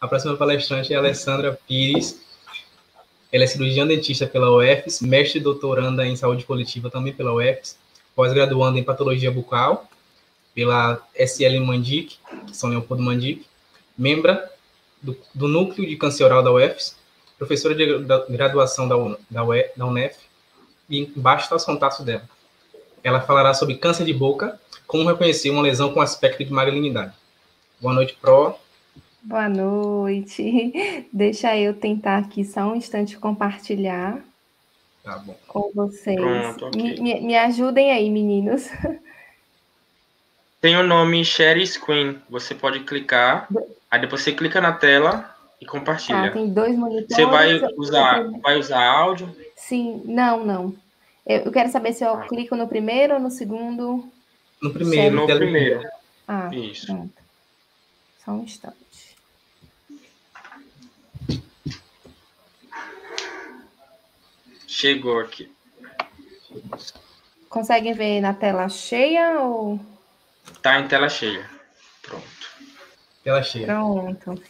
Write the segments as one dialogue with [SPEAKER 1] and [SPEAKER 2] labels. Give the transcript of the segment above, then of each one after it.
[SPEAKER 1] A próxima palestrante é a Alessandra Pires. Ela é cirurgiã dentista pela UFES, mestre e doutoranda em saúde coletiva também pela UFES, pós-graduanda em patologia bucal pela SL Mandic, São Leopoldo Mandic, membra do núcleo de câncer oral da UFES, professora de graduação da UNEF, e embaixo está os contatos dela. Ela falará sobre câncer de boca, como reconhecer uma lesão com aspecto de malignidade. Boa noite, Pro.
[SPEAKER 2] Boa noite. Deixa eu tentar aqui só um instante compartilhar com vocês.
[SPEAKER 3] Pronto, okay.
[SPEAKER 2] Me ajudem aí, meninos.
[SPEAKER 3] Tem o nome Share Screen. Você pode clicar, aí depois você clica na tela e compartilha.
[SPEAKER 2] Tá, tem 2 monitores.
[SPEAKER 3] Você vai usar áudio?
[SPEAKER 2] Sim, não. Eu quero saber se eu clico no primeiro ou no segundo.
[SPEAKER 1] No primeiro.
[SPEAKER 3] No primeiro.
[SPEAKER 2] Isso. Pronto. Só um instante.
[SPEAKER 3] Chegou aqui.
[SPEAKER 2] Conseguem ver na tela cheia ou...
[SPEAKER 3] Tá em tela cheia. Pronto.
[SPEAKER 1] Tela cheia.
[SPEAKER 2] Pronto.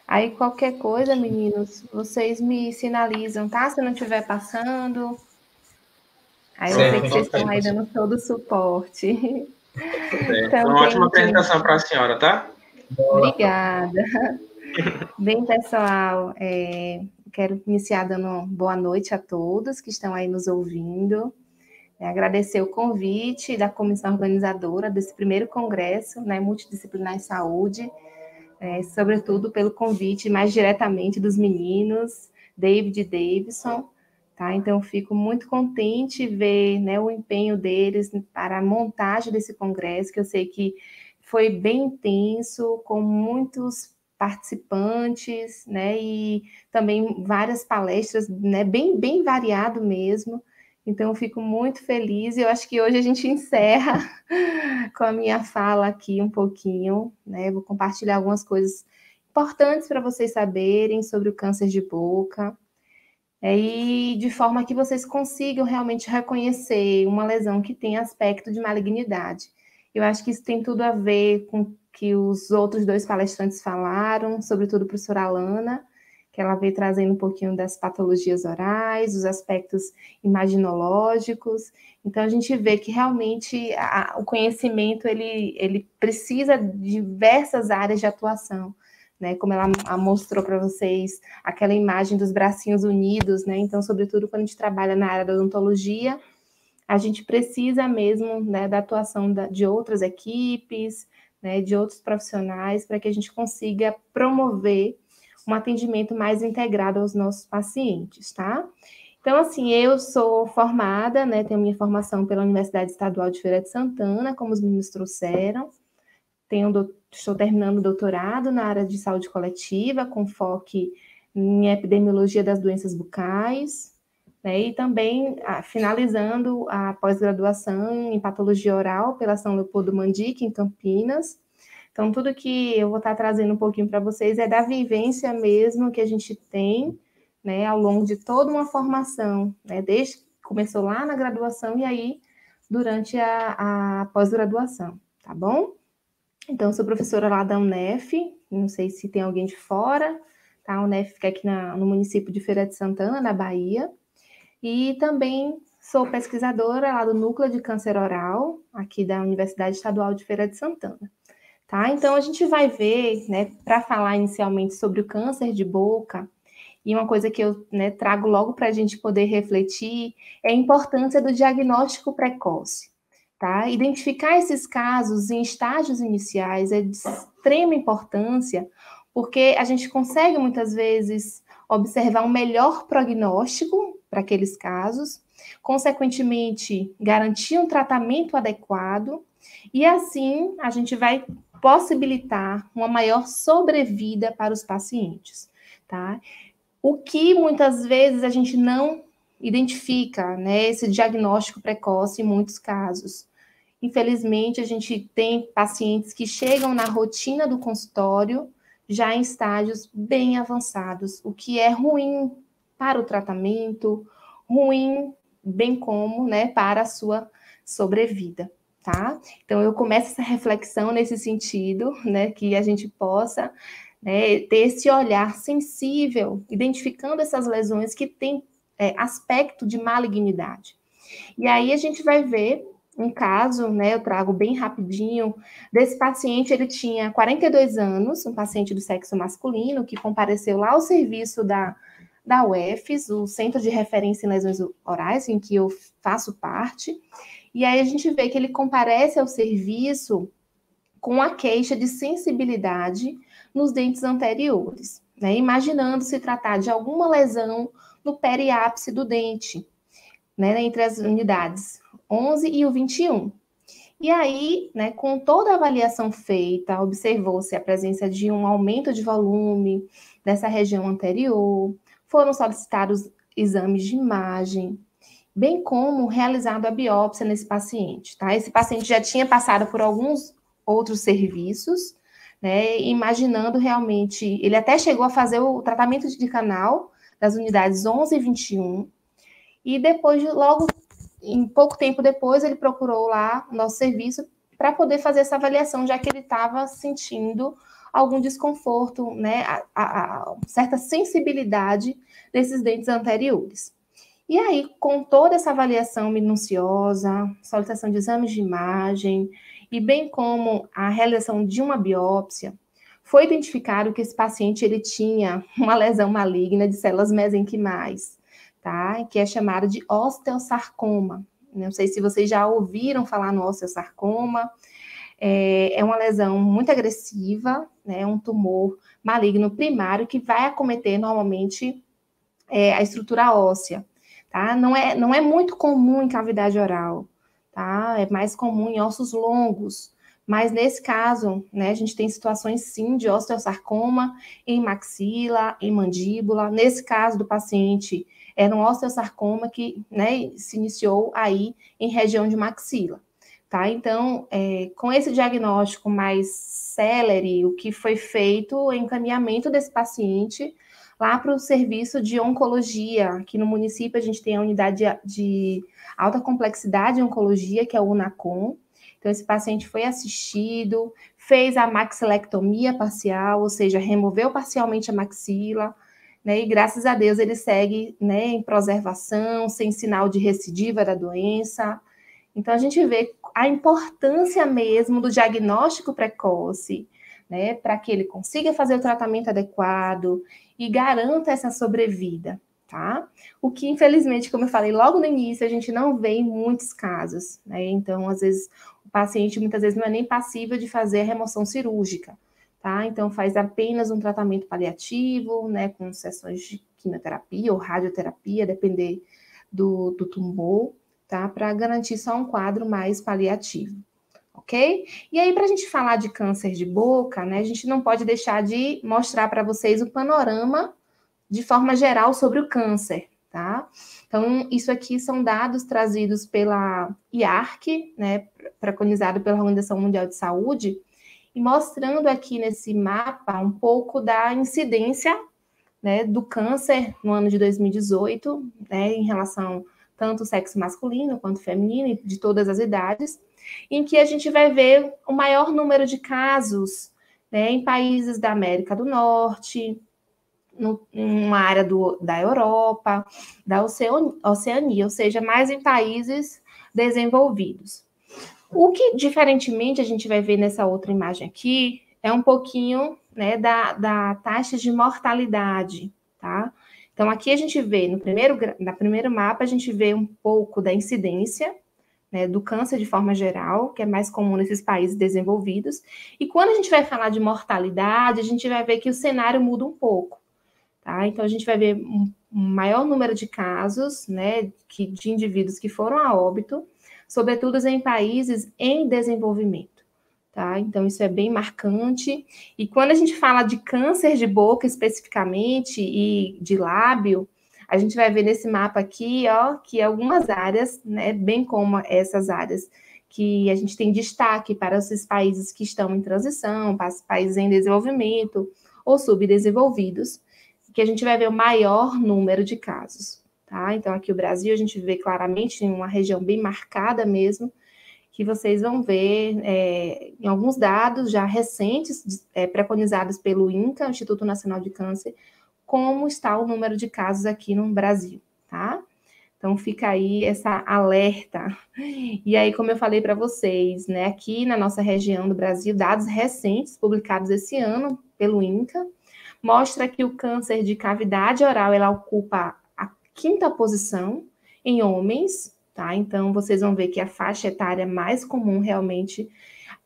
[SPEAKER 2] Aí qualquer coisa, meninos, vocês me sinalizam, tá? Se não estiver passando. Aí eu sei que vocês estão aí dando todo o suporte.
[SPEAKER 3] Então, uma ótima apresentação para a senhora, tá?
[SPEAKER 2] Obrigada. Bem, pessoal, quero iniciar dando boa noite a todos que estão aí nos ouvindo. Agradecer o convite da comissão organizadora desse primeiro congresso, né, multidisciplinar em saúde, sobretudo pelo convite mais diretamente dos meninos, David e Davidson, tá? Então, fico muito contente ver, né, o empenho deles para a montagem desse congresso, que eu sei que foi bem intenso, com muitos participantes, né, e também várias palestras, né, bem variado mesmo. Então, eu fico muito feliz e eu acho que hoje a gente encerra com a minha fala aqui um pouquinho, né? Vou compartilhar algumas coisas importantes para vocês saberem sobre o câncer de boca, e de forma que vocês consigam realmente reconhecer uma lesão que tem aspecto de malignidade. Eu acho que isso tem tudo a ver com o que os outros 2 palestrantes falaram, sobretudo a professora Alana, que ela veio trazendo um pouquinho das patologias orais, os aspectos imaginológicos. Então, a gente vê que realmente o conhecimento ele precisa de diversas áreas de atuação, né? Como ela mostrou para vocês, aquela imagem dos bracinhos unidos, né? Então, sobretudo, quando a gente trabalha na área da odontologia, a gente precisa mesmo, né, da atuação de outras equipes, né, de outros profissionais, para que a gente consiga promover um atendimento mais integrado aos nossos pacientes, tá? Então, assim, eu sou formada, né, tenho minha formação pela Universidade Estadual de Feira de Santana, como os meninos trouxeram, estou terminando o doutorado na área de saúde coletiva, com foco em epidemiologia das doenças bucais, né, e também finalizando a pós-graduação em patologia oral pela São Leopoldo Mandic, em Campinas. Então, tudo que eu vou estar trazendo um pouquinho para vocês é da vivência mesmo que a gente tem, né, ao longo de toda uma formação, né, desde que começou lá na graduação e aí durante a pós-graduação, tá bom? Então, sou professora lá da UNEF, não sei se tem alguém de fora, tá? A UNEF fica aqui no município de Feira de Santana, na Bahia, e também sou pesquisadora lá do Núcleo de Câncer Oral, aqui da Universidade Estadual de Feira de Santana. Tá? Então, a gente vai ver, né, para falar inicialmente sobre o câncer de boca, e uma coisa que eu, né, trago logo para a gente poder refletir é a importância do diagnóstico precoce. Tá? Identificar esses casos em estágios iniciais é de extrema importância, porque a gente consegue muitas vezes observar um melhor prognóstico para aqueles casos, consequentemente, garantir um tratamento adequado, e assim a gente vai possibilitar uma maior sobrevida para os pacientes, tá? O que muitas vezes a gente não identifica, né, esse diagnóstico precoce em muitos casos. Infelizmente, a gente tem pacientes que chegam na rotina do consultório já em estágios bem avançados, o que é ruim para o tratamento, ruim, bem como, né, para a sua sobrevida. Tá? Então, eu começo essa reflexão nesse sentido, né, que a gente possa né, ter esse olhar sensível, identificando essas lesões que têm aspecto de malignidade. E aí a gente vai ver um caso, né, eu trago bem rapidinho, desse paciente, ele tinha 42 anos, um paciente do sexo masculino, que compareceu lá ao serviço da UFES, o Centro de Referência em Lesões Orais, em que eu faço parte, e aí a gente vê que ele comparece ao serviço com a queixa de sensibilidade nos dentes anteriores, né, imaginando se tratar de alguma lesão no periápice do dente, né, entre as unidades 11 e o 21. E aí, né, com toda a avaliação feita, observou-se a presença de um aumento de volume nessa região anterior, foram solicitados exames de imagem, bem como realizado a biópsia nesse paciente, tá? Esse paciente já tinha passado por alguns outros serviços, né, imaginando realmente, ele até chegou a fazer o tratamento de canal das unidades 11 e 21, e depois, logo, em pouco tempo depois, ele procurou lá o nosso serviço para poder fazer essa avaliação, já que ele estava sentindo algum desconforto, né, a certa sensibilidade desses dentes anteriores. E aí, com toda essa avaliação minuciosa, solicitação de exames de imagem, e bem como a realização de uma biópsia, foi identificado que esse paciente ele tinha uma lesão maligna de células mesenquimais, tá? Que é chamada de osteosarcoma. Não sei se vocês já ouviram falar no osteosarcoma. É uma lesão muito agressiva, né? Um tumor maligno primário que vai acometer normalmente a estrutura óssea, tá? Não é muito comum em cavidade oral, tá? É mais comum em ossos longos. Mas nesse caso, né, a gente tem situações sim de osteosarcoma em maxila, em mandíbula. Nesse caso do paciente, era um osteosarcoma que, né, se iniciou aí em região de maxila, tá? Então, com esse diagnóstico mais célere, o que foi feito o encaminhamento desse paciente lá para o serviço de oncologia. Aqui no município a gente tem a unidade de alta complexidade em oncologia, que é o UNACOM. Então, esse paciente foi assistido, fez a maxilectomia parcial, ou seja, removeu parcialmente a maxila, né, e graças a Deus ele segue, né, em preservação, sem sinal de recidiva da doença. Então, a gente vê a importância mesmo do diagnóstico precoce, né, para que ele consiga fazer o tratamento adequado e garanta essa sobrevida, tá? O que, infelizmente, como eu falei logo no início, a gente não vê em muitos casos, né? Então, às vezes, o paciente muitas vezes não é nem passível de fazer a remoção cirúrgica, tá? Então, faz apenas um tratamento paliativo, né, com sessões de quimioterapia ou radioterapia, depender do tumor, tá? Para garantir só um quadro mais paliativo, ok? E aí, para a gente falar de câncer de boca, né, a gente não pode deixar de mostrar para vocês o panorama de forma geral sobre o câncer, tá? Então, isso aqui são dados trazidos pela IARC, né, preconizado pela Organização Mundial de Saúde, e mostrando aqui nesse mapa um pouco da incidência, né, do câncer no ano de 2018, né, em relação tanto ao sexo masculino quanto feminino, e de todas as idades, em que a gente vai ver o maior número de casos, né, em países da América do Norte, numa área da Europa, da Oceania, ou seja, mais em países desenvolvidos. O que, diferentemente, a gente vai ver nessa outra imagem aqui, é um pouquinho, né, da taxa de mortalidade, tá? Então, aqui a gente vê, no primeiro mapa, a gente vê um pouco da incidência, né, do câncer de forma geral, que é mais comum nesses países desenvolvidos. E quando a gente vai falar de mortalidade, a gente vai ver que o cenário muda um pouco, tá? Então, a gente vai ver um maior número de casos, né, de indivíduos que foram a óbito, sobretudo em países em desenvolvimento, tá? Então, isso é bem marcante. E quando a gente fala de câncer de boca especificamente e de lábio, a gente vai ver nesse mapa aqui, ó, que algumas áreas, né, bem como essas áreas que a gente tem destaque para esses países que estão em transição, para os países em desenvolvimento ou subdesenvolvidos, que a gente vai ver o maior número de casos, tá? Então, aqui o Brasil, a gente vê claramente em uma região bem marcada mesmo, que vocês vão ver em alguns dados já recentes, preconizados pelo INCA, Instituto Nacional de Câncer, como está o número de casos aqui no Brasil, tá? Então, fica aí essa alerta. E aí, como eu falei para vocês, né, aqui na nossa região do Brasil, dados recentes, publicados esse ano pelo INCA, mostra que o câncer de cavidade oral, ela ocupa a 5ª posição em homens, tá? Então, vocês vão ver que a faixa etária mais comum realmente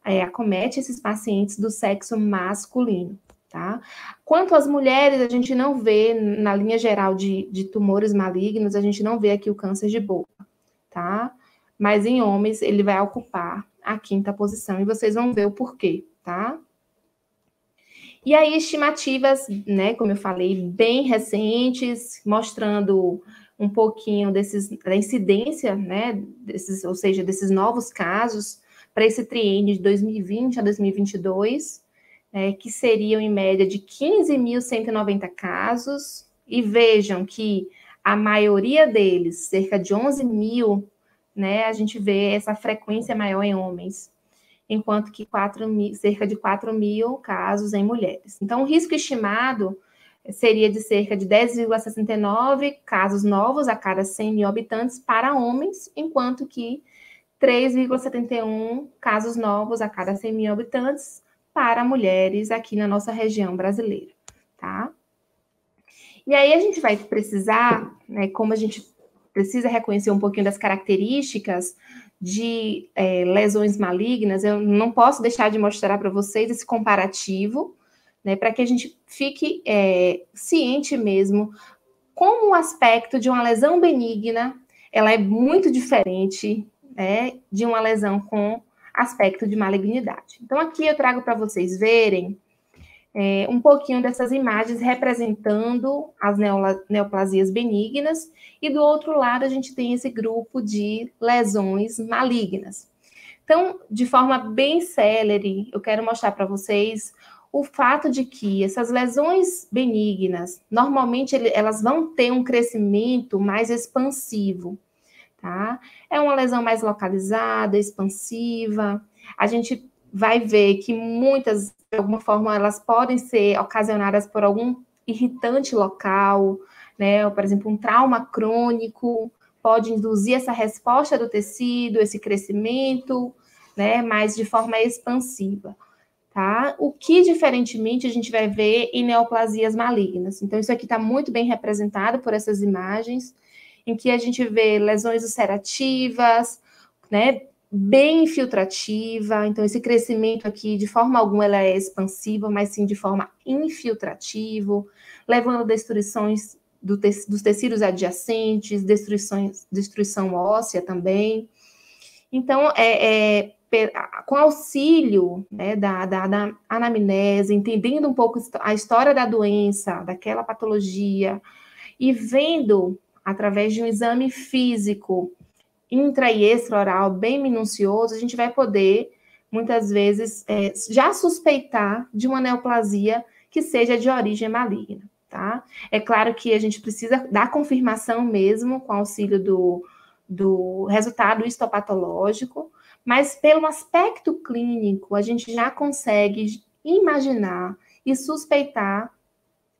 [SPEAKER 2] acomete esses pacientes do sexo masculino, tá? Quanto às mulheres, a gente não vê, na linha geral de tumores malignos, a gente não vê aqui o câncer de boca, tá? Mas em homens, ele vai ocupar a 5ª posição, e vocês vão ver o porquê, tá? E aí, estimativas, né, como eu falei, bem recentes, mostrando um pouquinho da incidência, né, ou seja, desses novos casos, para esse triênio de 2020 a 2022, que seriam em média de 15.190 casos, e vejam que a maioria deles, cerca de 11.000, né, a gente vê essa frequência maior em homens, enquanto que cerca de 4.000 casos em mulheres. Então, o risco estimado seria de cerca de 10,69 casos novos a cada 100.000 habitantes para homens, enquanto que 3,71 casos novos a cada 100.000 habitantes para mulheres aqui na nossa região brasileira, tá? E aí a gente vai precisar, né, como a gente precisa reconhecer um pouquinho das características de lesões malignas, eu não posso deixar de mostrar para vocês esse comparativo, né, para que a gente fique ciente mesmo como o aspecto de uma lesão benigna, ela é muito diferente, né, de uma lesão com aspecto de malignidade. Então, aqui eu trago para vocês verem um pouquinho dessas imagens representando as neoplasias benignas, e do outro lado a gente tem esse grupo de lesões malignas. Então, de forma bem célere, eu quero mostrar para vocês o fato de que essas lesões benignas, normalmente elas vão ter um crescimento mais expansivo, tá? É uma lesão mais localizada, expansiva. A gente vai ver que muitas, de alguma forma, elas podem ser ocasionadas por algum irritante local, né? Ou, por exemplo, um trauma crônico pode induzir essa resposta do tecido, esse crescimento, né? Mas de forma expansiva, tá? O que, diferentemente, a gente vai ver em neoplasias malignas. Então, isso aqui está muito bem representado por essas imagens, em que a gente vê lesões ulcerativas, né, bem infiltrativa. Então, esse crescimento aqui, de forma alguma, ela é expansiva, mas sim de forma infiltrativa, levando a destruições dos tecidos adjacentes, destruição óssea também. Então, com auxílio, né, da anamnese, entendendo um pouco a história da doença, daquela patologia, e vendo através de um exame físico intra e extraoral bem minucioso, a gente vai poder, muitas vezes, já suspeitar de uma neoplasia que seja de origem maligna, tá? É claro que a gente precisa da confirmação mesmo, com auxílio do resultado histopatológico, mas pelo aspecto clínico, a gente já consegue imaginar e suspeitar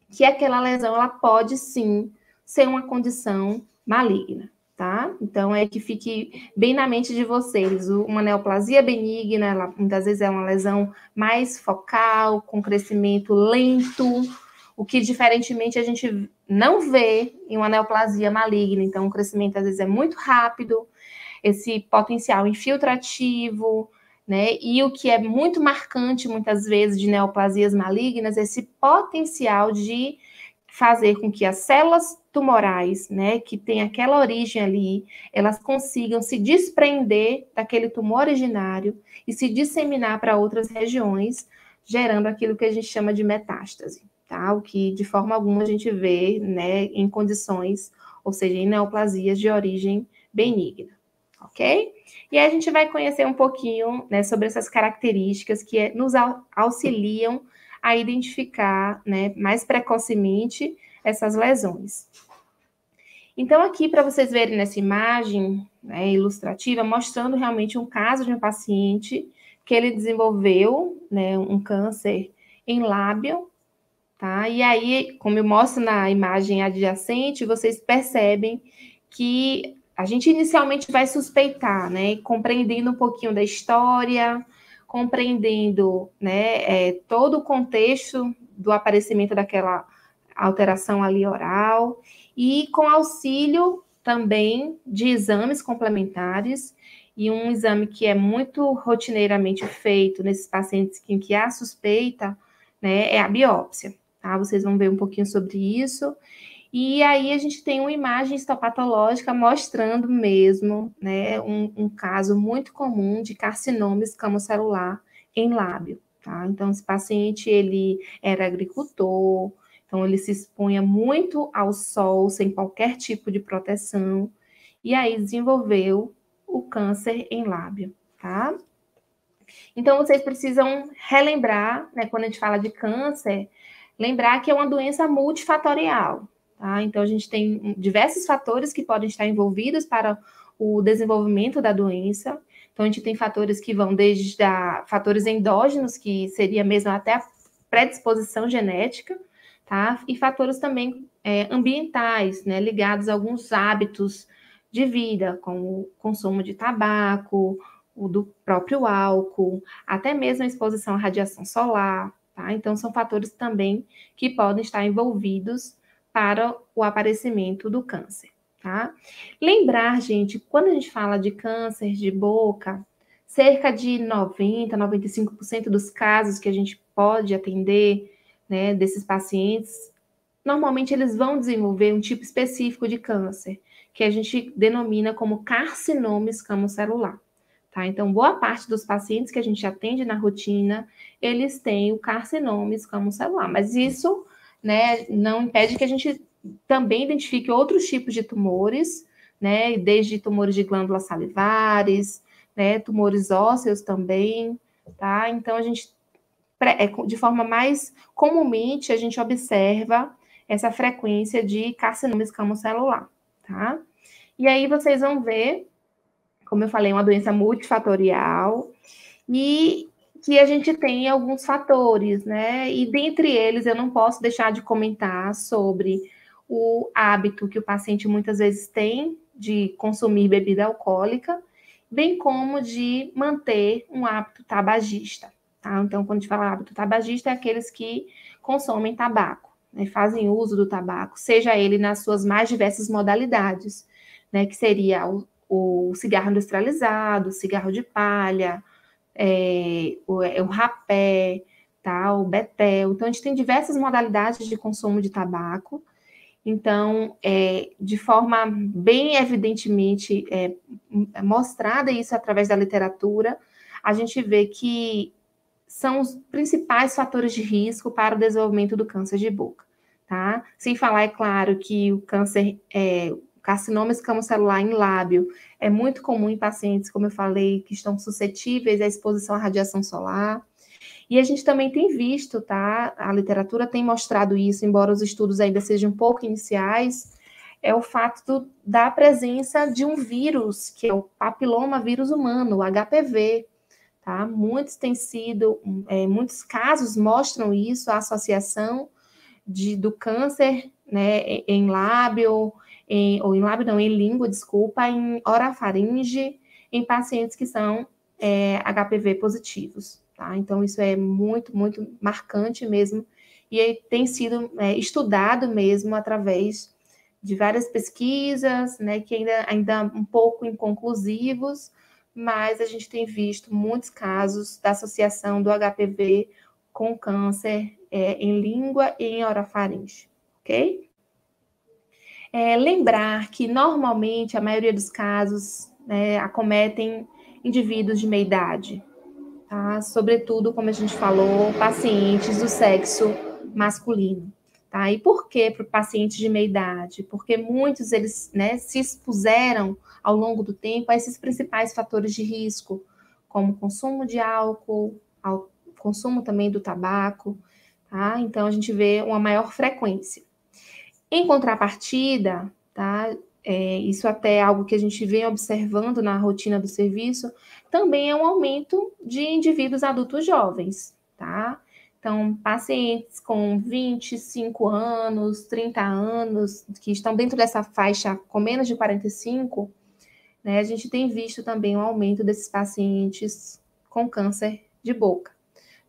[SPEAKER 2] que aquela lesão, ela pode, sim, ser uma condição maligna, tá? Então, que fique bem na mente de vocês. Uma neoplasia benigna, ela muitas vezes é uma lesão mais focal, com crescimento lento, o que, diferentemente, a gente não vê em uma neoplasia maligna. Então, o crescimento, às vezes, é muito rápido, esse potencial infiltrativo, né? E o que é muito marcante, muitas vezes, de neoplasias malignas, é esse potencial de fazer com que as células tumorais, né, que tem aquela origem ali, elas consigam se desprender daquele tumor originário e se disseminar para outras regiões, gerando aquilo que a gente chama de metástase, tá? O que, de forma alguma, a gente vê, né, em condições, ou seja, em neoplasias de origem benigna, ok? E aí a gente vai conhecer um pouquinho, né, sobre essas características que nos auxiliam a identificar, né, mais precocemente essas lesões. Então, aqui, para vocês verem nessa imagem, né, ilustrativa, mostrando realmente um caso de um paciente que ele desenvolveu, né, um câncer em lábio, tá? E aí, como eu mostro na imagem adjacente, vocês percebem que a gente inicialmente vai suspeitar, né, compreendendo um pouquinho da história, compreendendo, né, todo o contexto do aparecimento daquela alteração ali oral, e com auxílio também de exames complementares, e um exame que é muito rotineiramente feito nesses pacientes em que há suspeita, né, é a biópsia, tá? Vocês vão ver um pouquinho sobre isso. E aí a gente tem uma imagem histopatológica mostrando mesmo, né, um caso muito comum de carcinoma escamocelular em lábio, tá? Então, esse paciente, ele era agricultor, então ele se expunha muito ao sol, sem qualquer tipo de proteção, e aí desenvolveu o câncer em lábio, tá? Então, vocês precisam relembrar, né, quando a gente fala de câncer, lembrar que é uma doença multifatorial, tá? Então, a gente tem diversos fatores que podem estar envolvidos para o desenvolvimento da doença. Então, a gente tem fatores que vão desde fatores endógenos, que seria mesmo até a predisposição genética, tá? E fatores também ambientais, né, ligados a alguns hábitos de vida, como o consumo de tabaco, o do próprio álcool, até mesmo a exposição à radiação solar, tá? Então, são fatores também que podem estar envolvidos para o aparecimento do câncer, tá? Lembrar, gente, quando a gente fala de câncer de boca, cerca de 90, 95% dos casos que a gente pode atender, né, desses pacientes, normalmente eles vão desenvolver um tipo específico de câncer, que a gente denomina como carcinoma escamocelular. Tá? Então, boa parte dos pacientes que a gente atende na rotina, eles têm o carcinoma escamocelular, mas isso, né, não impede que a gente também identifique outros tipos de tumores, né, desde tumores de glândulas salivares, né, tumores ósseos também, tá? Então, a gente, de forma mais comumente, a gente observa essa frequência de carcinoma escamocelular, tá? E aí vocês vão ver, como eu falei, uma doença multifatorial, e que a gente tem alguns fatores, né? E dentre eles, eu não posso deixar de comentar sobre o hábito que o paciente muitas vezes tem de consumir bebida alcoólica, bem como de manter um hábito tabagista, tá? Então, quando a gente fala hábito tabagista, é aqueles que consomem tabaco, né? Fazem uso do tabaco, seja ele nas suas mais diversas modalidades, né? Que seria o cigarro industrializado, o cigarro de palha, o rapé, tá? O betel. Então, a gente tem diversas modalidades de consumo de tabaco. Então, de forma bem evidentemente mostrada isso através da literatura, a gente vê que são os principais fatores de risco para o desenvolvimento do câncer de boca, tá? Sem falar, é claro, que o câncer, o carcinoma escamocelular em lábio é muito comum em pacientes, como eu falei, que estão suscetíveis à exposição à radiação solar. E a gente também tem visto, tá? A literatura tem mostrado isso, embora os estudos ainda sejam um pouco iniciais, é o fato da presença de um vírus, que é o papiloma vírus humano, o HPV, tá? Muitos casos mostram isso, a associação do câncer, né, em lábio, em língua, desculpa, em orofaringe, em pacientes que são HPV positivos, tá? Então, isso é muito, muito marcante mesmo, e tem sido estudado mesmo através de várias pesquisas, né, que ainda um pouco inconclusivos, mas a gente tem visto muitos casos da associação do HPV com câncer em língua e em orofaringe, ok? Lembrar que, normalmente, a maioria dos casos acometem indivíduos de meia idade, tá? Sobretudo, como a gente falou, pacientes do sexo masculino, tá? E por que para pacientes de meia idade? Porque muitos eles, né, se expuseram ao longo do tempo a esses principais fatores de risco, como o consumo de álcool, consumo também do tabaco, tá? Então, a gente vê uma maior frequência. Em contrapartida, tá? isso até é algo que a gente vem observando na rotina do serviço, também é um aumento de indivíduos adultos jovens, tá? Então, pacientes com 25 anos, 30 anos, que estão dentro dessa faixa com menos de 45, né, a gente tem visto também um aumento desses pacientes com câncer de boca.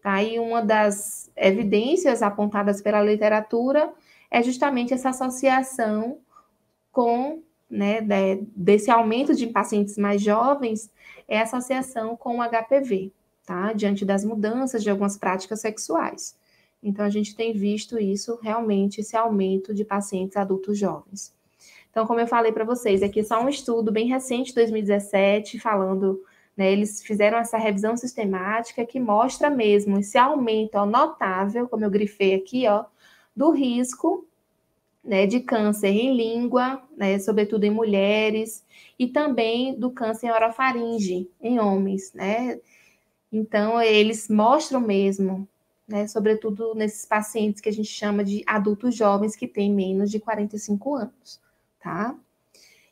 [SPEAKER 2] Tá? E uma das evidências apontadas pela literatura é justamente essa associação com, né, desse aumento de pacientes mais jovens, é a associação com o HPV, tá? Diante das mudanças de algumas práticas sexuais. Então, a gente tem visto isso, realmente, esse aumento de pacientes adultos jovens. Então, como eu falei para vocês, aqui é só um estudo bem recente, 2017, falando, né, eles fizeram essa revisão sistemática que mostra mesmo esse aumento notável, como eu grifei aqui, ó, do risco, né, de câncer em língua, né, sobretudo em mulheres, e também do câncer em orofaringe, em homens, né? Então, eles mostram mesmo, né, sobretudo nesses pacientes que a gente chama de adultos jovens que têm menos de 45 anos, tá?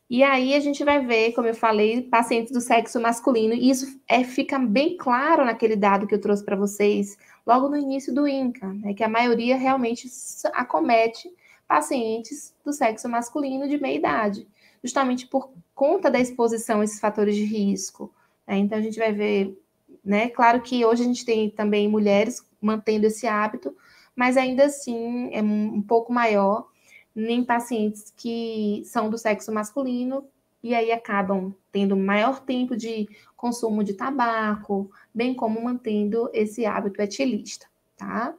[SPEAKER 2] E aí a gente vai ver, como eu falei, pacientes do sexo masculino, e isso fica bem claro naquele dado que eu trouxe para vocês logo no início do INCA, né, que a maioria realmente acomete pacientes do sexo masculino de meia idade, justamente por conta da exposição a esses fatores de risco, né? Então a gente vai ver, né, claro que hoje a gente tem também mulheres mantendo esse hábito, mas ainda assim é um pouco maior em pacientes que são do sexo masculino e aí acabam tendo maior tempo de consumo de tabaco, bem como mantendo esse hábito etilista, tá?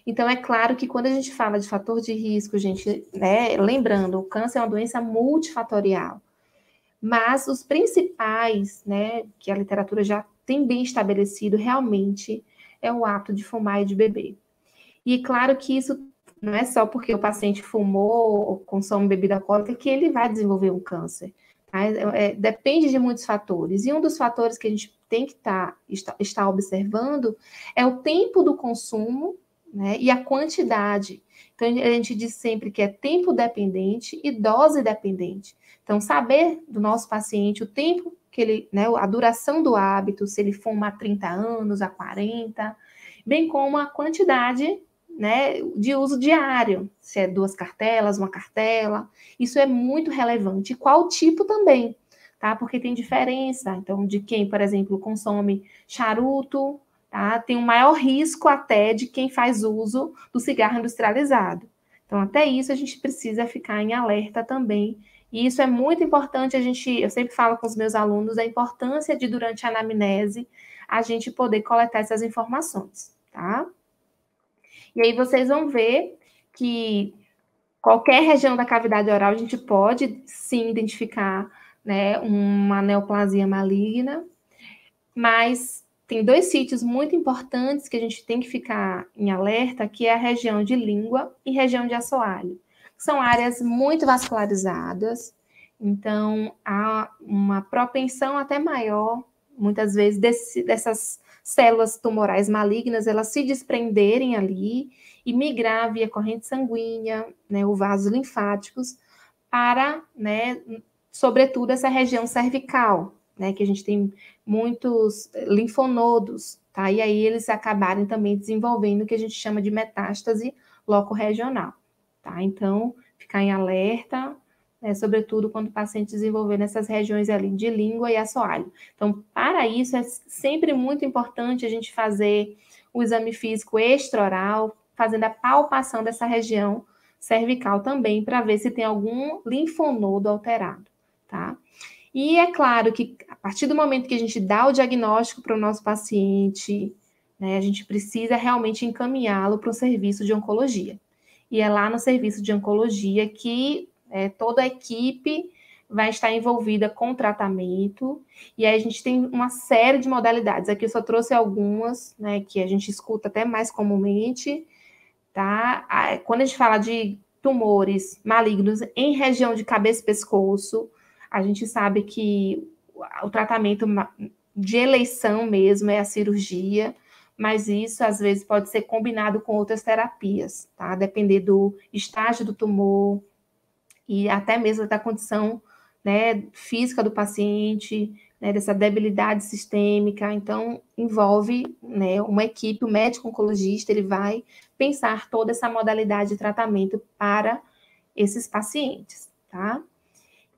[SPEAKER 2] Então, é claro que quando a gente fala de fator de risco, gente, né, lembrando, o câncer é uma doença multifatorial, mas os principais, né, que a literatura já tem bem estabelecido, realmente é o ato de fumar e de beber. E claro que isso não é só porque o paciente fumou ou consome bebida alcoólica que ele vai desenvolver um câncer. Tá? Depende de muitos fatores. E um dos fatores que a gente tem que estar observando é o tempo do consumo, né, e a quantidade. Então, a gente diz sempre que é tempo dependente e dose dependente. Então, saber do nosso paciente o tempo que ele, né, a duração do hábito, se ele fuma há 30 anos, há 40, bem como a quantidade, né, de uso diário, se é 2 cartelas, 1 cartela, isso é muito relevante. E qual tipo também, tá? Porque tem diferença. Então, de quem, por exemplo, consome charuto, tá? Tem um maior risco até de quem faz uso do cigarro industrializado. Então, até isso a gente precisa ficar em alerta também. E isso é muito importante, eu sempre falo com os meus alunos a importância de, durante a anamnese, a gente poder coletar essas informações, tá? E aí vocês vão ver que qualquer região da cavidade oral a gente pode sim identificar, né, uma neoplasia maligna, mas tem 2 sítios muito importantes que a gente tem que ficar em alerta, que é a região de língua e região de assoalho. São áreas muito vascularizadas, então há uma propensão até maior, muitas vezes, dessas células tumorais malignas, elas se desprenderem ali e migrar via corrente sanguínea, né, ou vasos linfáticos, para, né, sobretudo essa região cervical, né, que a gente tem muitos linfonodos, tá? E aí eles acabarem também desenvolvendo o que a gente chama de metástase locorregional, tá? Então, ficar em alerta, né, sobretudo quando o paciente desenvolver nessas regiões ali de língua e assoalho. Então, para isso, é sempre muito importante a gente fazer o exame físico extraoral, fazendo a palpação dessa região cervical também, para ver se tem algum linfonodo alterado, tá? E é claro que a partir do momento que a gente dá o diagnóstico para o nosso paciente, né, a gente precisa realmente encaminhá-lo para o serviço de oncologia. E é lá no serviço de oncologia que toda a equipe vai estar envolvida com o tratamento, e aí a gente tem uma série de modalidades. Aqui eu só trouxe algumas, né, que a gente escuta até mais comumente, tá? Quando a gente fala de tumores malignos em região de cabeça e pescoço, a gente sabe que o tratamento de eleição mesmo é a cirurgia, mas isso às vezes pode ser combinado com outras terapias, tá? Depender do estágio do tumor e até mesmo da condição né, física do paciente, né, dessa debilidade sistêmica. Então, envolve, né, uma equipe, o médico oncologista, ele vai pensar toda essa modalidade de tratamento para esses pacientes, tá?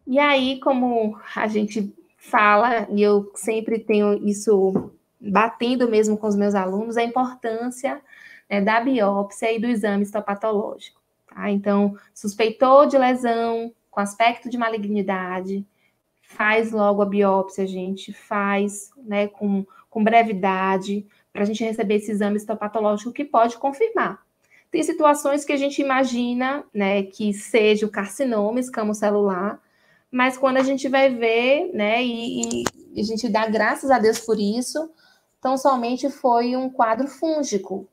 [SPEAKER 2] E aí, como a gente fala, e eu sempre tenho isso batendo mesmo com os meus alunos, a importância, né, da biópsia e do exame histopatológico, tá? Então, suspeitou de lesão com aspecto de malignidade, faz logo a biópsia, gente, faz, né, com brevidade, para a gente receber esse exame histopatológico que pode confirmar. Tem situações que a gente imagina, né, que seja o carcinoma escamocelular, mas quando a gente vai ver, né, e a gente dá graças a Deus por isso, tão somente foi um quadro fúngico.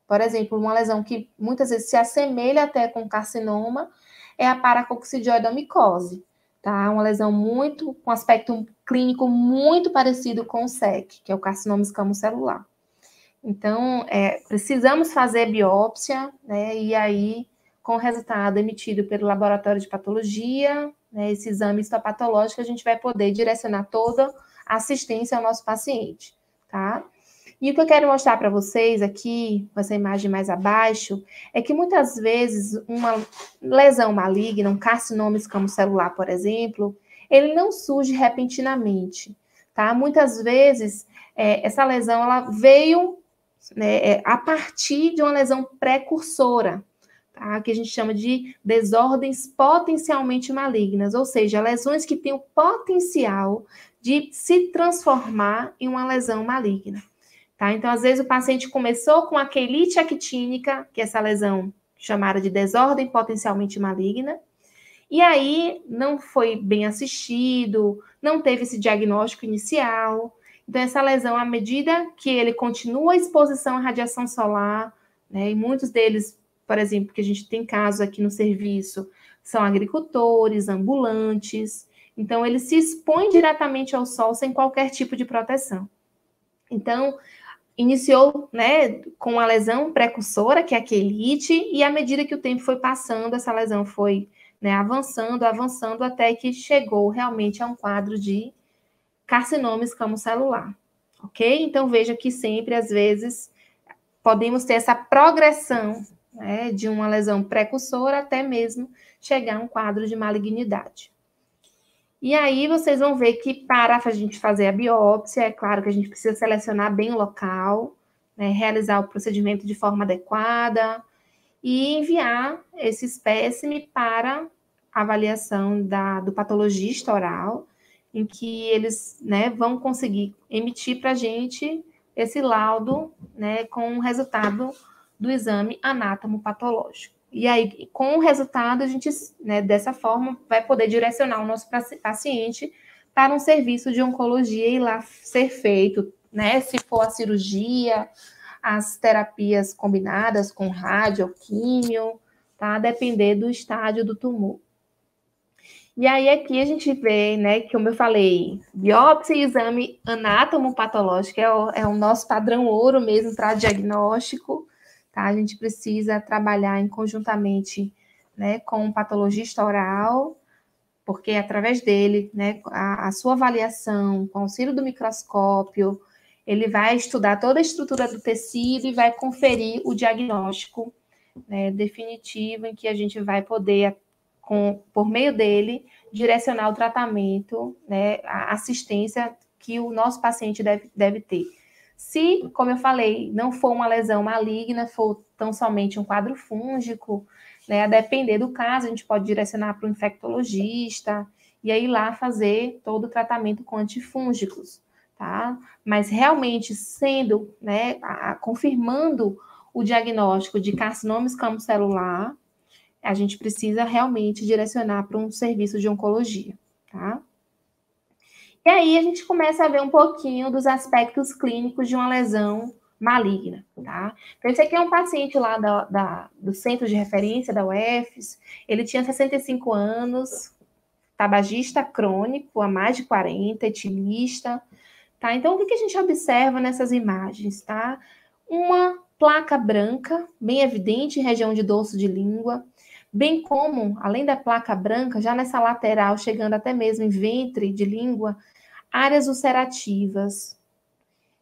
[SPEAKER 2] Por exemplo, uma lesão que muitas vezes se assemelha até com carcinoma é a paracoccidioidomicose, tá? Uma lesão muito, com aspecto clínico muito parecido com o SEC, que é o carcinoma escamocelular. Então, precisamos fazer biópsia, né? E aí, com o resultado emitido pelo laboratório de patologia, né, esse exame histopatológico, a gente vai poder direcionar toda a assistência ao nosso paciente, tá? E o que eu quero mostrar para vocês aqui, com essa imagem mais abaixo, é que muitas vezes uma lesão maligna, um carcinoma escamocelular, por exemplo, ele não surge repentinamente, tá? Muitas vezes, essa lesão, ela veio, né, a partir de uma lesão precursora, tá? Que a gente chama de desordens potencialmente malignas, ou seja, lesões que têm o potencial de se transformar em uma lesão maligna. Tá? Então, às vezes, o paciente começou com a quelite actínica, que é essa lesão chamada de desordem potencialmente maligna, e aí não foi bem assistido, não teve esse diagnóstico inicial. Então, essa lesão, à medida que ele continua a exposição à radiação solar, né, e muitos deles, por exemplo, que a gente tem casos aqui no serviço, são agricultores, ambulantes, então eles se expõem diretamente ao sol sem qualquer tipo de proteção. Então, iniciou, né, com a lesão precursora, que é a quelite, e à medida que o tempo foi passando, essa lesão foi, né, avançando, até que chegou realmente a um quadro de carcinoma escamocelular, ok? Então, veja que sempre, às vezes, podemos ter essa progressão, né, de uma lesão precursora até mesmo chegar a um quadro de malignidade. E aí vocês vão ver que para a gente fazer a biópsia, é claro que a gente precisa selecionar bem o local, né, realizar o procedimento de forma adequada e enviar esse espécime para avaliação do patologista oral, em que eles, né, vão conseguir emitir para a gente esse laudo, né, com o resultado do exame anátomo-patológico. E aí, com o resultado, a gente, né, dessa forma, vai poder direcionar o nosso paciente para um serviço de oncologia e lá ser feito, né, se for a cirurgia, as terapias combinadas com rádio, químio, tá, depender do estágio do tumor. E aí aqui a gente vê, né, que como eu falei, biópsia e exame anátomo-patológico é o nosso padrão ouro mesmo para diagnóstico, tá? A gente precisa trabalhar em conjuntamente, né, com o patologista oral, porque através dele, né, a sua avaliação, com o auxílio do microscópio, ele vai estudar toda a estrutura do tecido e vai conferir o diagnóstico, né, definitivo, em que a gente vai poder, por meio dele, direcionar o tratamento, né, a assistência que o nosso paciente deve ter. Se, como eu falei, não for uma lesão maligna, for tão somente um quadro fúngico, né, a depender do caso, a gente pode direcionar para o infectologista e aí lá fazer todo o tratamento com antifúngicos, tá? Mas realmente sendo, né, confirmando o diagnóstico de carcinoma escamocelular, a gente precisa realmente direcionar para um serviço de oncologia, tá? E aí a gente começa a ver um pouquinho dos aspectos clínicos de uma lesão maligna, tá? Então, esse aqui é um paciente lá do centro de referência da UFES, ele tinha 65 anos, tabagista crônico, há mais de 40, etilista, tá? Então, o que a gente observa nessas imagens, tá? Uma placa branca, bem evidente em região de dorso de língua, bem como, além da placa branca, já nessa lateral, chegando até mesmo em ventre de língua, áreas ulcerativas.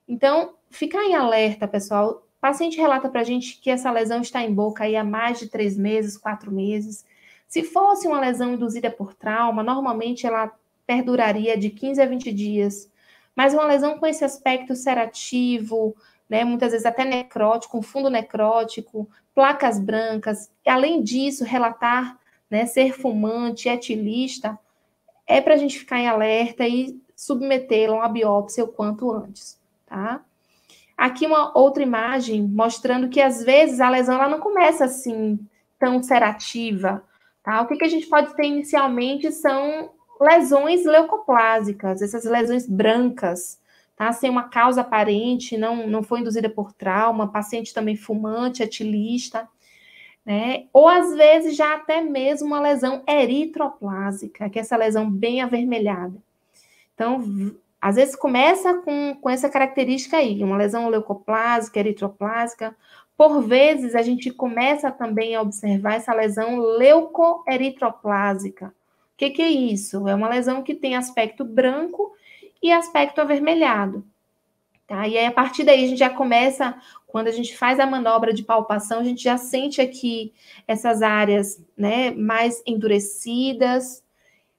[SPEAKER 2] Então, ficar em alerta, pessoal. O paciente relata para a gente que essa lesão está em boca aí há mais de 3 meses, 4 meses. Se fosse uma lesão induzida por trauma, normalmente ela perduraria de 15 a 20 dias. Mas uma lesão com esse aspecto ulcerativo, né, muitas vezes até necrótico, um fundo necrótico, placas brancas, e além disso, relatar, né, ser fumante, etilista, é para a gente ficar em alerta e submetê-lo a uma biópsia o quanto antes, tá? Aqui uma outra imagem mostrando que às vezes a lesão ela não começa assim tão ulcerativa, tá? O que a gente pode ter inicialmente são lesões leucoplásicas, essas lesões brancas, tá? Sem uma causa aparente, não foi induzida por trauma, paciente também fumante, etilista, né? Ou às vezes já até mesmo uma lesão eritroplásica, que é essa lesão bem avermelhada. Então, às vezes começa com essa característica aí, uma lesão leucoplásica, eritroplásica. Por vezes, a gente começa também a observar essa lesão leucoeritroplásica. O que é isso? É uma lesão que tem aspecto branco e aspecto avermelhado. Tá? E aí, a partir daí, a gente já começa, quando a gente faz a manobra de palpação, a gente já sente aqui essas áreas, né, mais endurecidas,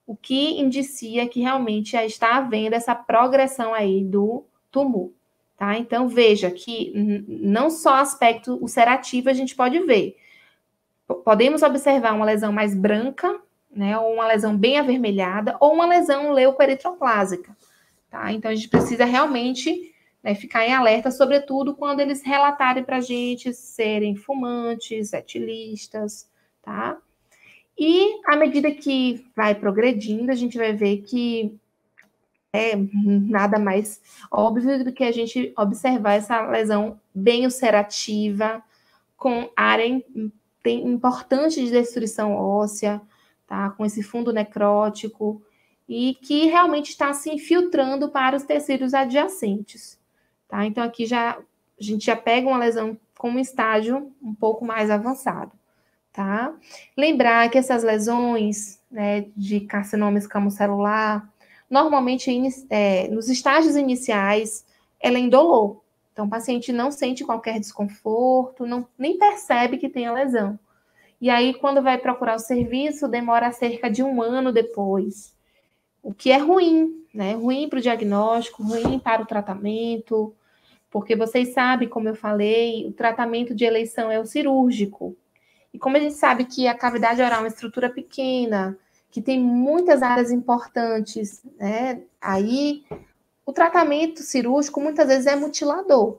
[SPEAKER 2] o que indicia que realmente já está havendo essa progressão aí do tumor, tá? Então, veja que não só aspecto ulcerativo a gente pode ver. Podemos observar uma lesão mais branca, né, ou uma lesão bem avermelhada, ou uma lesão leucoeritroplásica, tá? Então, a gente precisa realmente, né, ficar em alerta, sobretudo quando eles relatarem para a gente serem fumantes, etilistas, tá? E à medida que vai progredindo, a gente vai ver que é nada mais óbvio do que a gente observar essa lesão bem ulcerativa, com área importante de destruição óssea, tá? Com esse fundo necrótico, e que realmente está se infiltrando para os tecidos adjacentes, tá? Então, aqui a gente já pega uma lesão com um estágio um pouco mais avançado. Tá? Lembrar que essas lesões, né, de carcinoma escamocelular, normalmente nos estágios iniciais, ela é indolor. Então, o paciente não sente qualquer desconforto, nem percebe que tem a lesão. E aí, quando vai procurar o serviço, demora cerca de 1 ano depois. O que é ruim, né? Ruim para o diagnóstico, ruim para o tratamento, porque vocês sabem, como eu falei, o tratamento de eleição é o cirúrgico. E como a gente sabe que a cavidade oral é uma estrutura pequena, que tem muitas áreas importantes, né? Aí o tratamento cirúrgico muitas vezes é mutilador.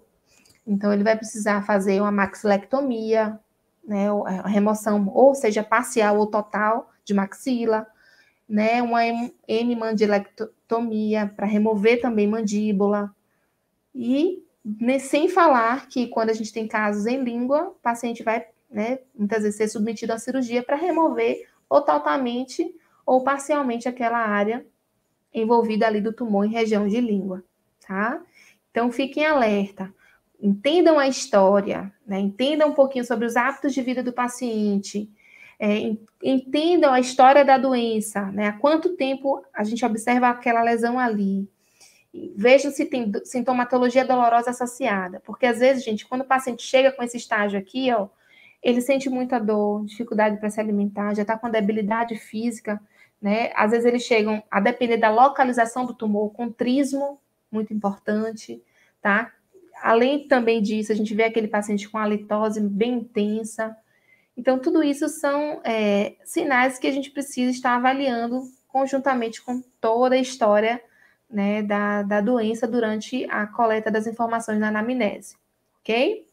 [SPEAKER 2] Então ele vai precisar fazer uma maxilectomia, né? A remoção, ou seja, parcial ou total de maxila, né? Uma hemimandilectomia para remover também mandíbula. E sem falar que quando a gente tem casos em língua, o paciente vai, né, muitas vezes ser submetido à cirurgia para remover ou totalmente ou parcialmente aquela área envolvida ali do tumor em região de língua, tá? Então, fiquem alerta, entendam a história, né? Entendam um pouquinho sobre os hábitos de vida do paciente, entendam a história da doença, né? Há quanto tempo a gente observa aquela lesão ali, veja se tem sintomatologia dolorosa associada, porque às vezes, gente, quando o paciente chega com esse estágio aqui, ó, ele sente muita dor, dificuldade para se alimentar, já está com debilidade física, né? Às vezes eles chegam a depender da localização do tumor, com trismo, muito importante, tá? Além também disso, a gente vê aquele paciente com halitose bem intensa. Então, tudo isso são sinais que a gente precisa estar avaliando conjuntamente com toda a história, né, da doença durante a coleta das informações na anamnese, ok?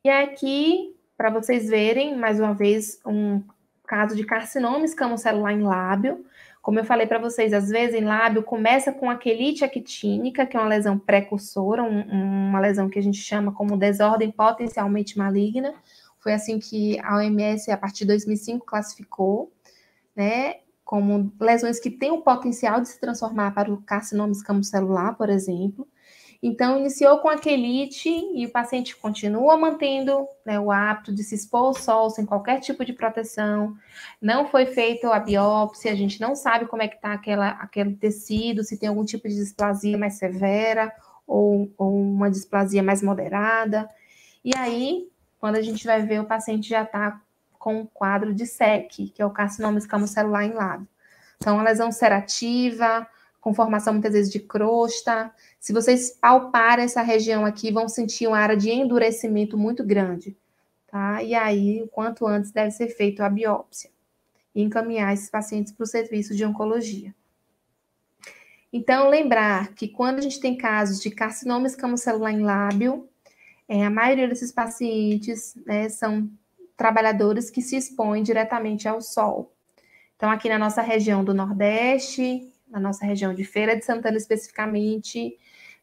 [SPEAKER 2] E aqui, para vocês verem, mais uma vez, um caso de carcinoma escamocelular em lábio. Como eu falei para vocês, às vezes em lábio começa com a quelite actínica, que é uma lesão precursora, uma lesão que a gente chama como desordem potencialmente maligna. Foi assim que a OMS, a partir de 2005, classificou, né, como lesões que têm o potencial de se transformar para o carcinoma escamocelular, por exemplo. Então, iniciou com a quelite e o paciente continua mantendo, né, o hábito de se expor ao sol sem qualquer tipo de proteção. Não foi feita a biópsia, a gente não sabe como é que está aquele tecido, se tem algum tipo de displasia mais severa ou uma displasia mais moderada. E aí, quando a gente vai ver, o paciente já está com um quadro de SEC, que é o carcinoma escamocelular em lábio. Então, uma lesão ulcerativa, com formação muitas vezes de crosta. Se vocês palparem essa região aqui, vão sentir uma área de endurecimento muito grande, tá? E aí, o quanto antes deve ser feita a biópsia e encaminhar esses pacientes para o serviço de oncologia. Então, lembrar que quando a gente tem casos de carcinoma escamocelular em lábio, a maioria desses pacientes, né, são trabalhadores que se expõem diretamente ao sol. Então, aqui na nossa região do Nordeste, na nossa região de Feira de Santana especificamente,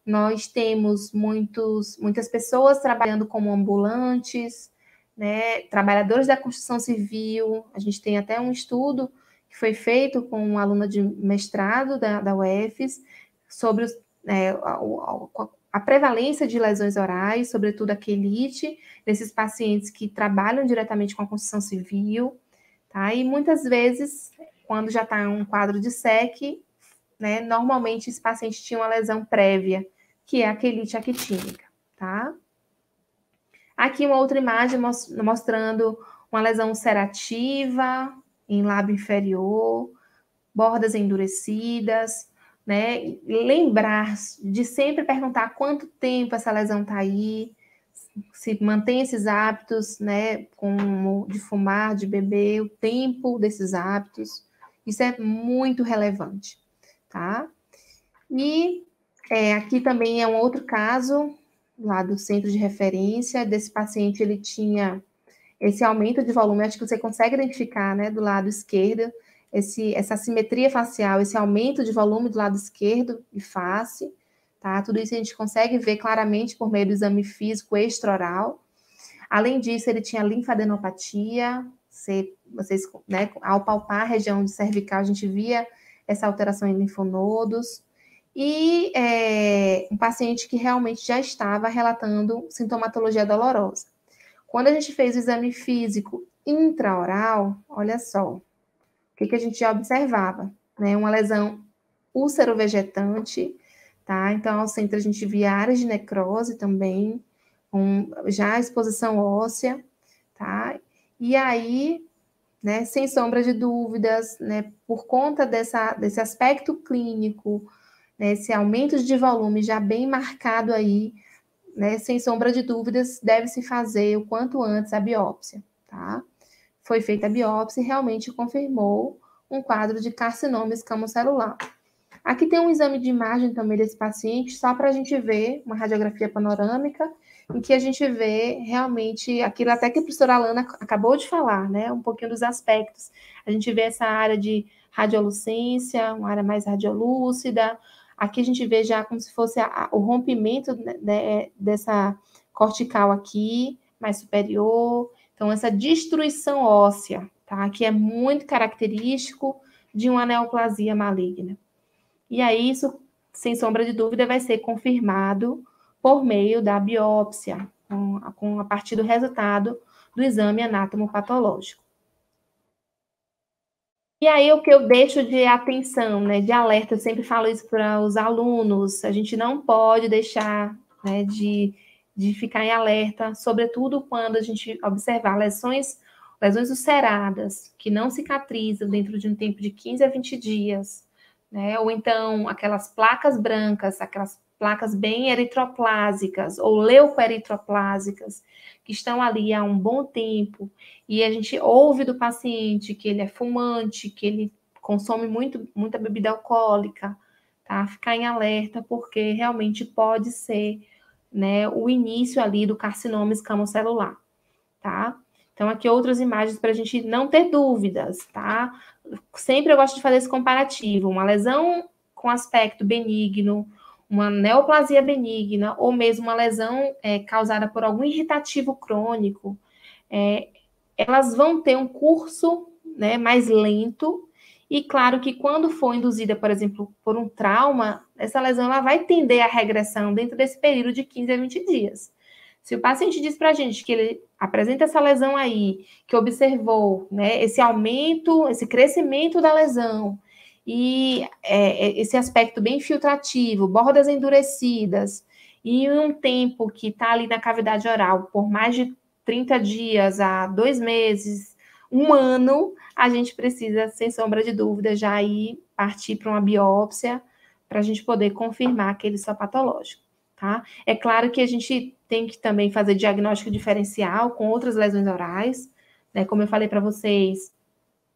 [SPEAKER 2] nós temos muitas pessoas trabalhando como ambulantes, né, trabalhadores da construção civil. A gente tem até um estudo que foi feito com uma aluna de mestrado da UFES sobre a prevalência de lesões orais, sobretudo a quelite, desses pacientes que trabalham diretamente com a construção civil, tá? E muitas vezes, quando já está um quadro de SEC, né, normalmente esse paciente tinha uma lesão prévia, que é a quelite actínica, tá? Aqui uma outra imagem mostrando uma lesão ulcerativa em lábio inferior, bordas endurecidas, né? Lembrar de sempre perguntar quanto tempo essa lesão está aí, se mantém esses hábitos, né, como de fumar, de beber, o tempo desses hábitos, isso é muito relevante, tá? E aqui também é um outro caso, lá do centro de referência, desse paciente, ele tinha esse aumento de volume, acho que você consegue identificar, né, do lado esquerdo, essa simetria facial, esse aumento de volume do lado esquerdo de face, tá? Tudo isso a gente consegue ver claramente por meio do exame físico extraoral. Além disso, ele tinha linfadenopatia, vocês, né, ao palpar a região de cervical, a gente via essa alteração em linfonodos, e um paciente que realmente já estava relatando sintomatologia dolorosa. Quando a gente fez o exame físico intraoral, olha só, o que a gente já observava, né? Uma lesão úlcero-vegetante, tá? Então, ao centro a gente via áreas de necrose também, já a exposição óssea, tá? E aí, né, sem sombra de dúvidas, né, por conta desse aspecto clínico, né, esse aumento de volume já bem marcado aí, né, sem sombra de dúvidas, deve-se fazer o quanto antes a biópsia, tá? Foi feita a biópsia e realmente confirmou um quadro de carcinoma escamocelular. Aqui tem um exame de imagem também desse paciente, só para a gente ver uma radiografia panorâmica, em que a gente vê realmente aquilo até que a professora Alana acabou de falar, né? Um pouquinho dos aspectos. A gente vê essa área de radiolucência, uma área mais radiolúcida. Aqui a gente vê já como se fosse o rompimento, né, dessa cortical aqui, mais superior. Então, essa destruição óssea, tá? Que é muito característico de uma neoplasia maligna. E aí, isso, sem sombra de dúvida, vai ser confirmado por meio da biópsia, a partir do resultado do exame anatomopatológico. E aí, o que eu deixo de atenção, né, de alerta, eu sempre falo isso para os alunos, a gente não pode deixar, né, de ficar em alerta, sobretudo quando a gente observar lesões ulceradas, que não cicatrizam dentro de um tempo de 15 a 20 dias, né, ou então aquelas placas brancas, aquelas placas bem eritroplásicas ou leucoeritroplásicas, que estão ali há um bom tempo, e a gente ouve do paciente que ele é fumante, que ele consome muita bebida alcoólica, tá? Ficar em alerta, porque realmente pode ser, né, o início ali do carcinoma escamocelular, tá? Então, aqui outras imagens para a gente não ter dúvidas, tá? Sempre eu gosto de fazer esse comparativo, uma lesão com aspecto benigno, uma neoplasia benigna, ou mesmo uma lesão causada por algum irritativo crônico, elas vão ter um curso, né, mais lento, E claro que quando for induzida, por exemplo, por um trauma, essa lesão ela vai tender à regressão dentro desse período de 15 a 20 dias. Se o paciente diz para a gente que ele apresenta essa lesão aí, que observou, né, esse aumento, esse crescimento da lesão, e esse aspecto bem filtrativo, bordas endurecidas, e um tempo que está ali na cavidade oral por mais de 30 dias a 2 meses, 1 ano, a gente precisa, sem sombra de dúvida, já ir partir para uma biópsia para a gente poder confirmar aquele histopatológico, tá? É claro que a gente tem que também fazer diagnóstico diferencial com outras lesões orais, né? Como eu falei para vocês,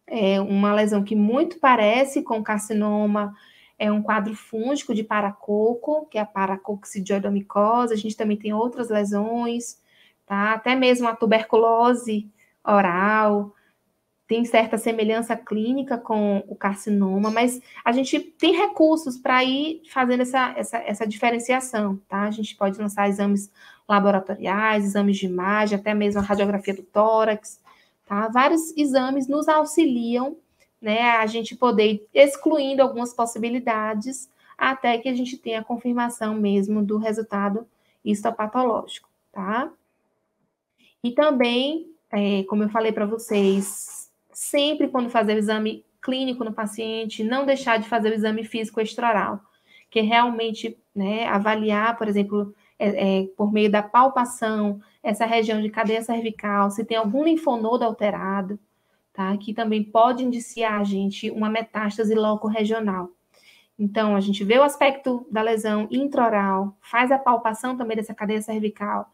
[SPEAKER 2] é uma lesão que muito parece com carcinoma, é um quadro fúngico de paracoco, que é a paracoccidioidomicose. A gente também tem outras lesões, tá? Até mesmo a tuberculose oral, tem certa semelhança clínica com o carcinoma, mas a gente tem recursos para ir fazendo essa diferenciação, tá? A gente pode lançar exames laboratoriais, exames de imagem, até mesmo a radiografia do tórax, tá? Vários exames nos auxiliam, né, a gente poder ir excluindo algumas possibilidades até que a gente tenha a confirmação mesmo do resultado histopatológico, tá? E também, como eu falei para vocês, sempre quando fazer o exame clínico no paciente, não deixar de fazer o exame físico extraoral, que é realmente, né, avaliar, por exemplo, por meio da palpação, essa região de cadeia cervical, se tem algum linfonodo alterado, tá? Que também pode indiciar a gente uma metástase loco-regional. Então, a gente vê o aspecto da lesão intraoral, faz a palpação também dessa cadeia cervical,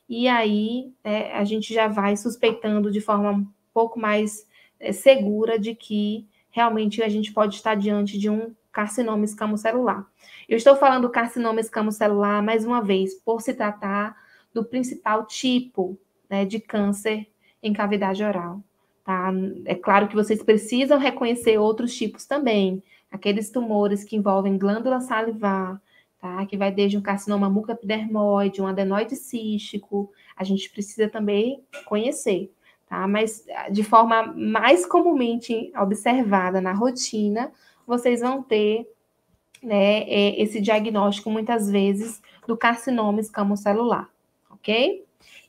[SPEAKER 2] e aí a gente já vai suspeitando de forma um pouco mais segura de que realmente a gente pode estar diante de um carcinoma escamocelular. Eu estou falando do carcinoma escamocelular, mais uma vez, por se tratar do principal tipo, né, de câncer em cavidade oral, tá? É claro que vocês precisam reconhecer outros tipos também, aqueles tumores que envolvem glândula salivar, tá? Que vai desde um carcinoma mucoepidermoide, um adenoide cístico, a gente precisa também conhecer, tá? Mas de forma mais comumente observada na rotina, vocês vão ter, né, esse diagnóstico muitas vezes do carcinoma escamocelular, ok?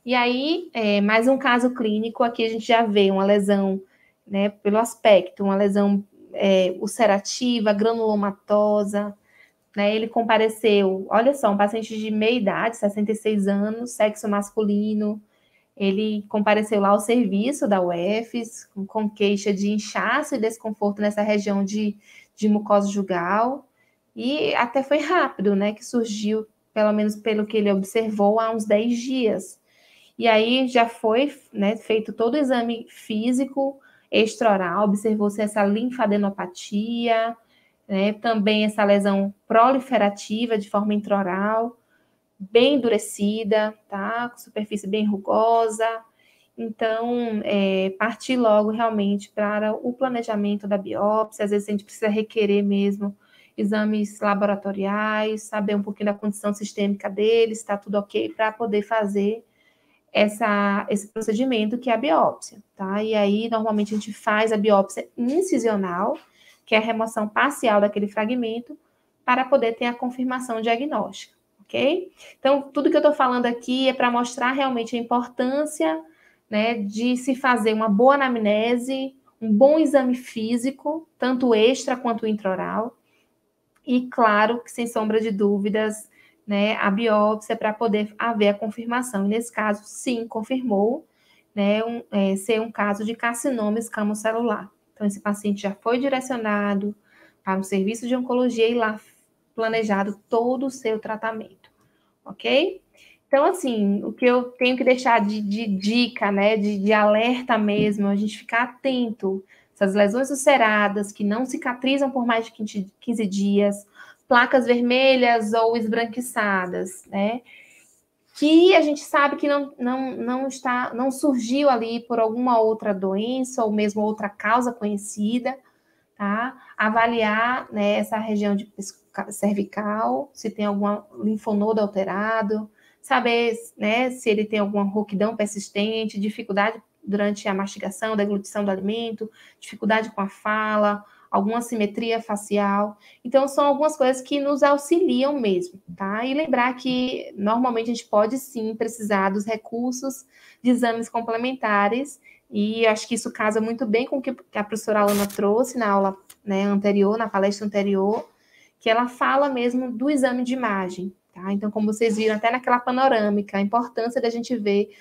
[SPEAKER 2] E aí, mais um caso clínico, aqui a gente já vê uma lesão, né, pelo aspecto, uma lesão ulcerativa, granulomatosa, né, ele compareceu, olha só, um paciente de meia idade, 66 anos, sexo masculino, ele compareceu lá ao serviço da UFES, com queixa de inchaço e desconforto nessa região de mucosa jugal, e até foi rápido, né, que surgiu, pelo menos pelo que ele observou, há uns 10 dias. E aí já foi, né, feito todo o exame físico extraoral, observou-se essa linfadenopatia, né, também essa lesão proliferativa de forma intraoral, bem endurecida, tá? Com superfície bem rugosa. Então, partir logo realmente para o planejamento da biópsia. Às vezes a gente precisa requerer mesmo exames laboratoriais, saber um pouquinho da condição sistêmica deles, está tudo ok, para poder fazer esse procedimento que é a biópsia, tá? E aí, normalmente, a gente faz a biópsia incisional, que é a remoção parcial daquele fragmento, para poder ter a confirmação diagnóstica, ok? Então, tudo que eu estou falando aqui é para mostrar realmente a importância, né, de se fazer uma boa anamnese, um bom exame físico, tanto extra quanto intraoral, e claro que, sem sombra de dúvidas, né, a biópsia para poder haver a confirmação. E nesse caso, sim, confirmou, né, ser um caso de carcinoma escamocelular. Então, esse paciente já foi direcionado para um serviço de oncologia e lá planejado todo o seu tratamento, ok? Então, assim, o que eu tenho que deixar de dica, né, de alerta mesmo, a gente ficar atento. Essas lesões ulceradas que não cicatrizam por mais de 15 dias, placas vermelhas ou esbranquiçadas, né? Que a gente sabe que não surgiu ali por alguma outra doença ou mesmo outra causa conhecida, tá? Avaliar, né, essa região de cervical, se tem algum linfonodo alterado, saber, né, se ele tem alguma rouquidão persistente, dificuldade durante a mastigação, deglutição do alimento, dificuldade com a fala, alguma simetria facial. Então, são algumas coisas que nos auxiliam mesmo, tá? E lembrar que, normalmente, a gente pode, sim, precisar dos recursos de exames complementares, e acho que isso casa muito bem com o que a professora Alana trouxe na aula, né, anterior, na palestra anterior, que ela fala mesmo do exame de imagem, tá? Então, como vocês viram até naquela panorâmica, a importância da gente ver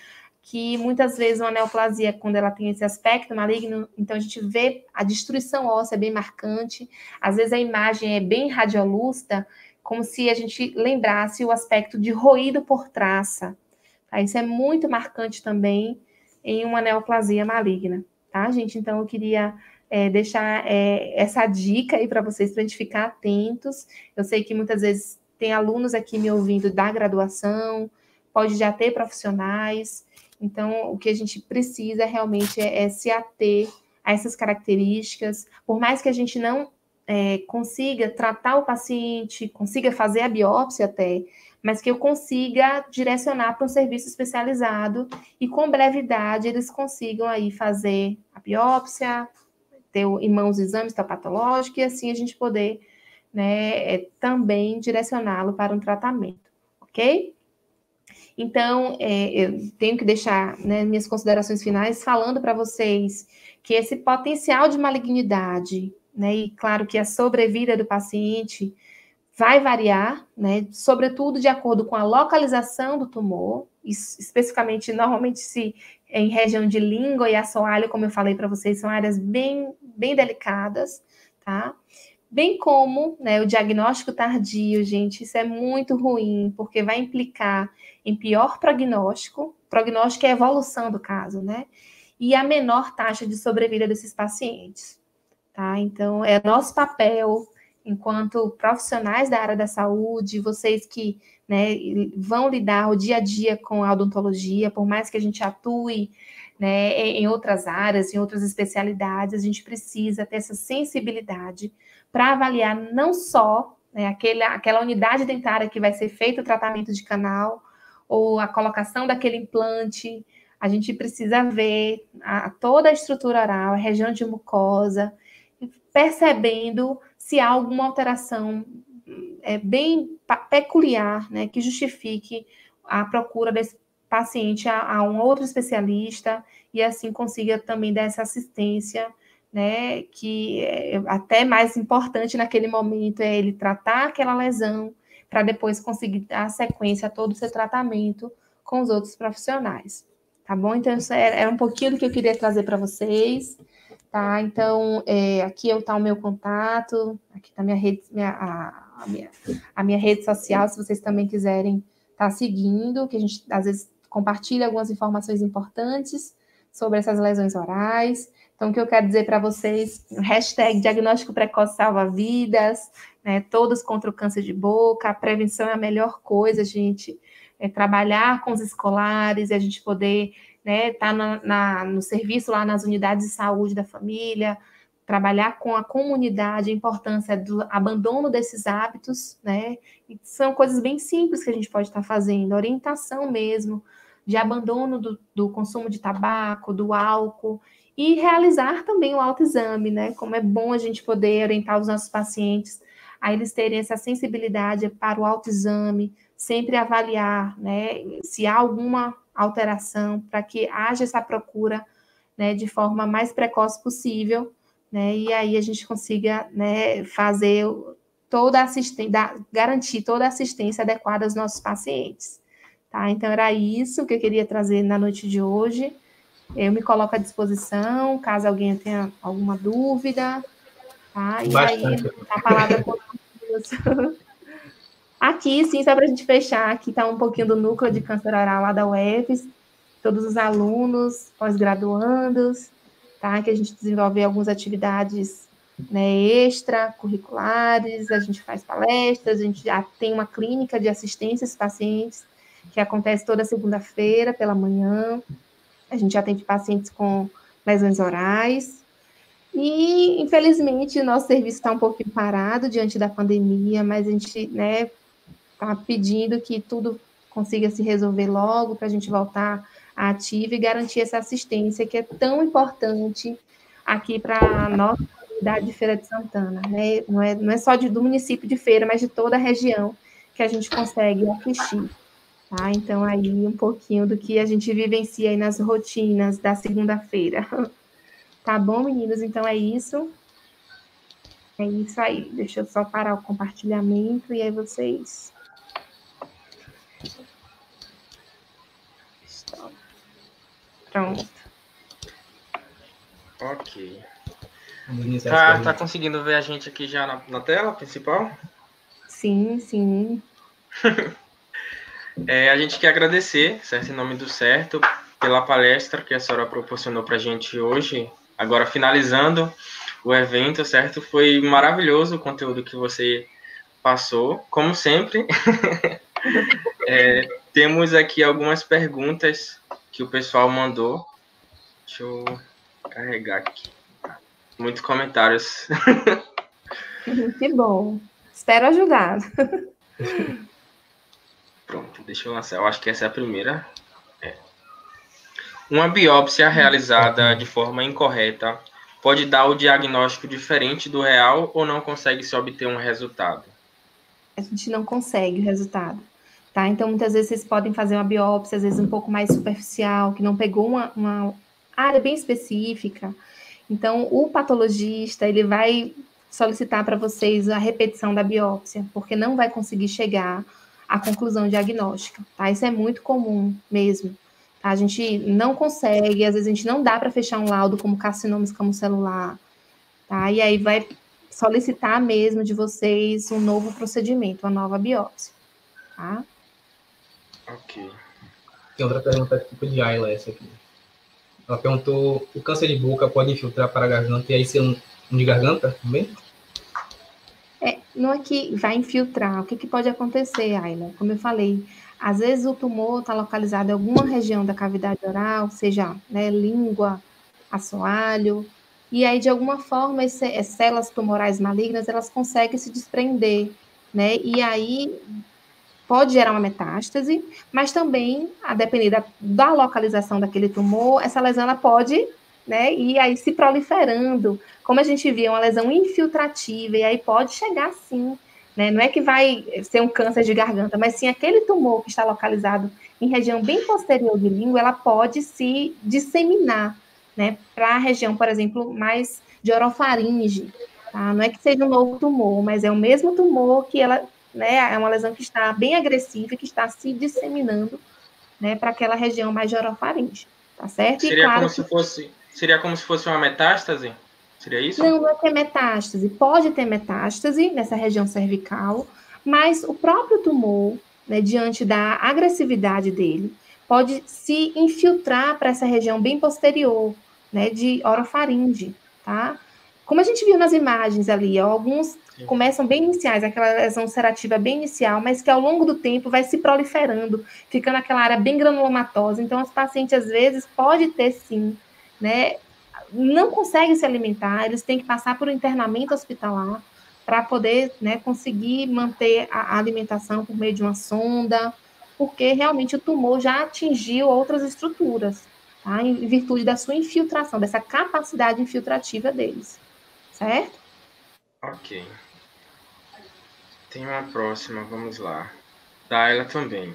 [SPEAKER 2] que muitas vezes uma neoplasia, quando ela tem esse aspecto maligno, então a gente vê a destruição óssea bem marcante, às vezes a imagem é bem radiolúcida, como se a gente lembrasse o aspecto de roído por traça, tá? Isso é muito marcante também em uma neoplasia maligna, tá, gente? Então eu queria deixar essa dica aí para vocês, para a gente ficar atentos. Eu sei que muitas vezes tem alunos aqui me ouvindo da graduação, pode já ter profissionais. Então, o que a gente precisa realmente é se ater a essas características. Por mais que a gente não consiga tratar o paciente, consiga fazer a biópsia até, mas que eu consiga direcionar para um serviço especializado e com brevidade eles consigam aí fazer a biópsia, ter em mãos os exames patológicos e assim a gente poder, né, também direcioná-lo para um tratamento, ok? Então, eu tenho que deixar, né, minhas considerações finais falando para vocês que esse potencial de malignidade, né, e claro que a sobrevida do paciente vai variar, né, sobretudo de acordo com a localização do tumor, especificamente, normalmente, se em região de língua e assoalho, como eu falei para vocês, são áreas bem, bem delicadas, tá? Bem como, né, o diagnóstico tardio, gente, isso é muito ruim, porque vai implicar em pior prognóstico é a evolução do caso, né? E a menor taxa de sobrevida desses pacientes, tá? Então, é nosso papel, enquanto profissionais da área da saúde, vocês que, né, vão lidar o dia a dia com a odontologia, por mais que a gente atue, né, em outras áreas, em outras especialidades, a gente precisa ter essa sensibilidade para avaliar não só, né, aquela unidade dentária que vai ser feito o tratamento de canal ou a colocação daquele implante, a gente precisa ver toda a estrutura oral, a região de mucosa, percebendo se há alguma alteração bem peculiar, né, que justifique a procura desse paciente a um outro especialista e assim consiga também dar essa assistência, né, que é até mais importante naquele momento é ele tratar aquela lesão para depois conseguir dar sequência a todo o seu tratamento com os outros profissionais, tá bom? Então, isso era um pouquinho do que eu queria trazer para vocês, tá? Então, aqui está o meu contato, aqui está a minha rede social, se vocês também quiserem estar seguindo, que a gente, às vezes, compartilha algumas informações importantes sobre essas lesões orais. Então, o que eu quero dizer para vocês, hashtag diagnóstico precoce salva vidas, né, todos contra o câncer de boca, a prevenção é a melhor coisa, gente, trabalhar com os escolares, a gente poder, né, tá no serviço lá nas unidades de saúde da família, trabalhar com a comunidade, a importância do abandono desses hábitos, né, e são coisas bem simples que a gente pode estar fazendo, orientação mesmo, de abandono do consumo de tabaco, do álcool, e realizar também o autoexame, né, como é bom a gente poder orientar os nossos pacientes a eles terem essa sensibilidade para o autoexame, sempre avaliar, né, se há alguma alteração, para que haja essa procura, né, de forma mais precoce possível, né, e aí a gente consiga, né, fazer toda a assistência, garantir toda a assistência adequada aos nossos pacientes, tá? Então, era isso que eu queria trazer na noite de hoje. Eu me coloco à disposição, caso alguém tenha alguma dúvida, tá? E
[SPEAKER 1] Bastante.
[SPEAKER 2] aí, a palavra com aqui, sim, só para a gente fechar, aqui está um pouquinho do núcleo de câncer oral lá da UFES, todos os alunos, pós-graduandos, tá? Que a gente desenvolve algumas atividades, né, extracurriculares, a gente faz palestras, a gente já tem uma clínica de assistência aos pacientes, que acontece toda segunda-feira pela manhã. A gente atende pacientes com lesões orais. E, infelizmente, o nosso serviço está um pouquinho parado diante da pandemia, mas a gente, né, está pedindo que tudo consiga se resolver logo para a gente voltar à ativa e garantir essa assistência que é tão importante aqui para a nossa comunidade de Feira de Santana, né? Não é só do município de Feira, mas de toda a região que a gente consegue assistir. Tá? Então, aí um pouquinho do que a gente vivencia aí nas rotinas da segunda-feira. Tá bom, meninos? Então, é isso. É isso aí. Deixa eu só parar o compartilhamento e aí vocês... Pronto.
[SPEAKER 3] Ok. Tá conseguindo ver a gente aqui já na tela principal?
[SPEAKER 2] Sim, sim.
[SPEAKER 3] A gente quer agradecer, certo, em nome do Certo, pela palestra que a senhora proporcionou para a gente hoje. Agora, finalizando o evento, certo? Foi maravilhoso o conteúdo que você passou, como sempre. Temos aqui algumas perguntas que o pessoal mandou. Deixa eu carregar aqui. Muitos comentários.
[SPEAKER 2] Que bom. Espero ajudar.
[SPEAKER 3] Pronto, deixa eu lançar. Eu acho que essa é a primeira. Uma biópsia realizada de forma incorreta pode dar o diagnóstico diferente do real ou não consegue se obter um resultado?
[SPEAKER 2] A gente não consegue o resultado. Tá? Então, muitas vezes vocês podem fazer uma biópsia, às vezes um pouco mais superficial, que não pegou uma área bem específica. Então, o patologista, ele vai solicitar para vocês a repetição da biópsia, porque não vai conseguir chegar à conclusão diagnóstica, tá? Isso é muito comum mesmo. Tá? A gente não consegue, às vezes a gente não dá para fechar um laudo como carcinoma escamocelular, tá? E aí vai solicitar mesmo de vocês um novo procedimento, uma nova biópsia, tá?
[SPEAKER 3] Ok.
[SPEAKER 1] Tem outra pergunta tipo de Ayla, essa aqui. Ela perguntou, o câncer de boca pode infiltrar para a garganta e aí ser um de garganta também?
[SPEAKER 2] Não é que vai infiltrar. O que pode acontecer, Ayla? Como eu falei, às vezes o tumor está localizado em alguma região da cavidade oral, seja, né, língua, assoalho, e aí, de alguma forma, as células tumorais malignas, elas conseguem se desprender, né? E aí pode gerar uma metástase, mas também, a depender da localização daquele tumor, essa lesão ela pode, né, ir aí se proliferando. Como a gente vê, é uma lesão infiltrativa, e aí pode chegar sim, né? Não é que vai ser um câncer de garganta, mas sim aquele tumor que está localizado em região bem posterior de língua, ela pode se disseminar, né, para a região, por exemplo, mais de orofaringe, tá? Não é que seja um novo tumor, mas é o mesmo tumor que ela, né, é uma lesão que está bem agressiva e que está se disseminando, né, para aquela região mais de orofaringe, tá certo?
[SPEAKER 3] Seria como se fosse uma metástase? Seria isso?
[SPEAKER 2] Não é ter metástase. Pode ter metástase nessa região cervical, mas o próprio tumor, né, diante da agressividade dele, pode se infiltrar para essa região bem posterior, né, de orofaringe, tá? Como a gente viu nas imagens ali, ó, alguns começam bem iniciais, aquela lesão ulcerativa bem inicial, mas que ao longo do tempo vai se proliferando, ficando aquela área bem granulomatosa. Então, os pacientes, às vezes, pode ter, sim, né, não conseguem se alimentar, eles têm que passar por um internamento hospitalar para poder, né, conseguir manter a alimentação por meio de uma sonda, porque realmente o tumor já atingiu outras estruturas, tá? Em virtude da sua infiltração, dessa capacidade infiltrativa deles, certo?
[SPEAKER 3] Ok. Tem uma próxima, vamos lá. Da ela também.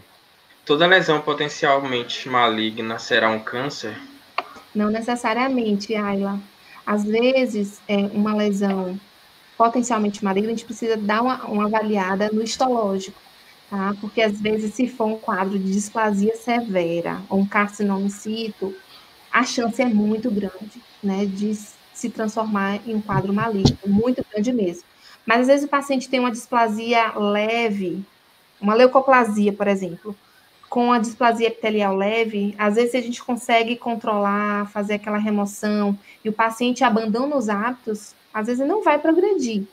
[SPEAKER 3] Toda lesão potencialmente maligna será um câncer?
[SPEAKER 2] Não necessariamente, Ayla. Às vezes, uma lesão potencialmente maligna, a gente precisa dar uma avaliada no histológico, tá? Porque às vezes, se for um quadro de displasia severa ou um carcinoma in situ, a chance é muito grande, né, de se transformar em um quadro maligno, muito grande mesmo. Mas às vezes o paciente tem uma displasia leve, uma leucoplasia, por exemplo, com a displasia epitelial leve, às vezes a gente consegue controlar, fazer aquela remoção, e o paciente abandona os hábitos, às vezes não vai progredir,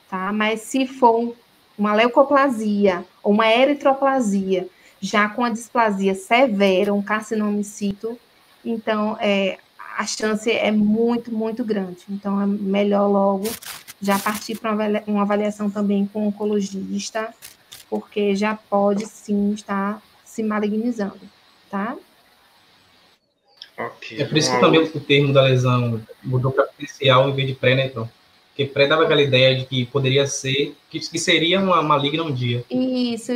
[SPEAKER 2] tá? Mas se for uma leucoplasia ou uma eritroplasia, já com a displasia severa, um carcinoma in situ, então a chance é muito, muito grande. Então é melhor logo já partir para uma avaliação também com o oncologista, porque já pode sim estar se malignizando, tá?
[SPEAKER 3] Ok.
[SPEAKER 1] É por isso que também o termo da lesão mudou para potencial em vez de pré, né, então? que pré-dava aquela ideia de que poderia ser, que seria uma maligna um dia.
[SPEAKER 2] Isso.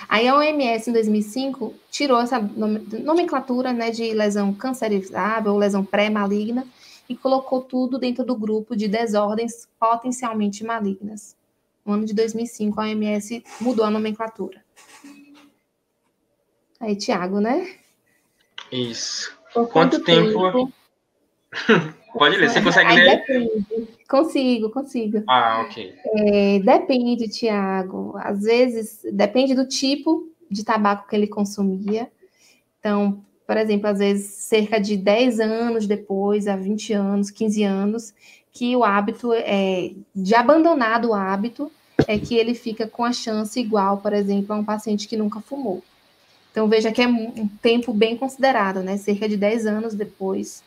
[SPEAKER 2] Aí a OMS, em 2005, tirou essa nomenclatura, né, de lesão cancerizável ou lesão pré-maligna e colocou tudo dentro do grupo de desordens potencialmente malignas. No ano de 2005, a OMS mudou a nomenclatura. Aí, Tiago, né?
[SPEAKER 3] Isso.
[SPEAKER 2] Por
[SPEAKER 3] Quanto tempo? Pode ler, você consegue ler?
[SPEAKER 2] Depende. Consigo.
[SPEAKER 3] Ah, ok.
[SPEAKER 2] Depende, Tiago. Às vezes, depende do tipo de tabaco que ele consumia. Então, por exemplo, às vezes, cerca de 10 anos depois, a 20 anos, 15 anos, que o hábito, de abandonar o hábito, é que ele fica com a chance igual, por exemplo, a um paciente que nunca fumou. Então, veja que é um tempo bem considerado, né? Cerca de 10 anos depois.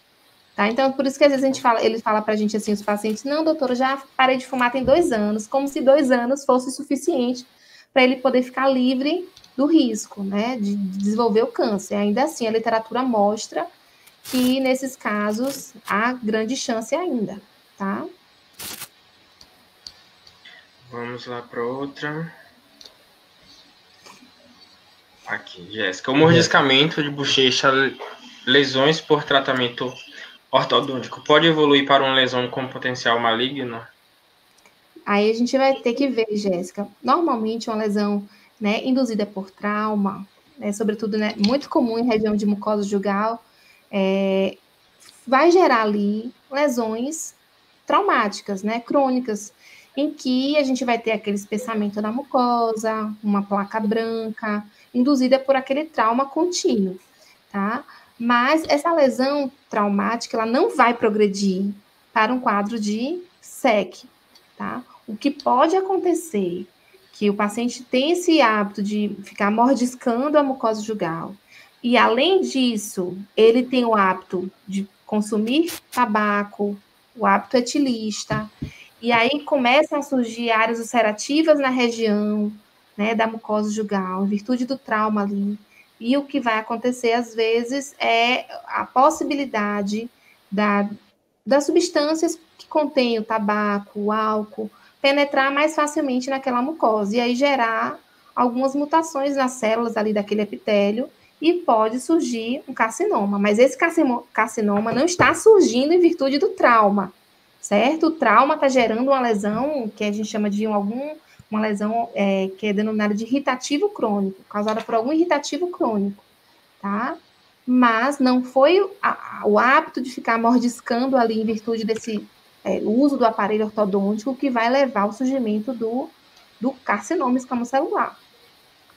[SPEAKER 2] Tá? Então, por isso que às vezes ele fala pra gente assim, os pacientes, não, doutor, eu já parei de fumar tem 2 anos, como se 2 anos fosse suficiente para ele poder ficar livre do risco, né? De desenvolver o câncer. Ainda assim, a literatura mostra que nesses casos há grande chance ainda, tá?
[SPEAKER 3] Vamos lá para outra. Aqui, Jéssica. O mordiscamento de bochecha, lesões por tratamento ortodôntico, pode evoluir para uma lesão com potencial maligno?
[SPEAKER 2] Aí a gente vai ter que ver, Jéssica. Normalmente, uma lesão, né, induzida por trauma, né, sobretudo, né, muito comum em região de mucosa jugal, vai gerar ali lesões traumáticas, né, crônicas, em que a gente vai ter aquele espessamento da mucosa, uma placa branca, induzida por aquele trauma contínuo, tá? Mas essa lesão traumática, ela não vai progredir para um quadro de SEC, tá? O que pode acontecer, que o paciente tem esse hábito de ficar mordiscando a mucosa jugal, e além disso, ele tem o hábito de consumir tabaco, o hábito etilista, e aí começam a surgir áreas ulcerativas na região, né, da mucosa jugal, em virtude do trauma ali. E o que vai acontecer, às vezes, é a possibilidade das substâncias que contêm o tabaco, o álcool, penetrar mais facilmente naquela mucosa, e aí gerar algumas mutações nas células ali daquele epitélio, e pode surgir um carcinoma. Mas esse carcinoma não está surgindo em virtude do trauma, certo? O trauma está gerando uma lesão que a gente chama de uma lesão que é denominada de irritativo crônico, causada por algum irritativo crônico, tá? Mas não foi o hábito de ficar mordiscando ali em virtude desse uso do aparelho ortodôntico que vai levar ao surgimento do carcinoma escamocelular.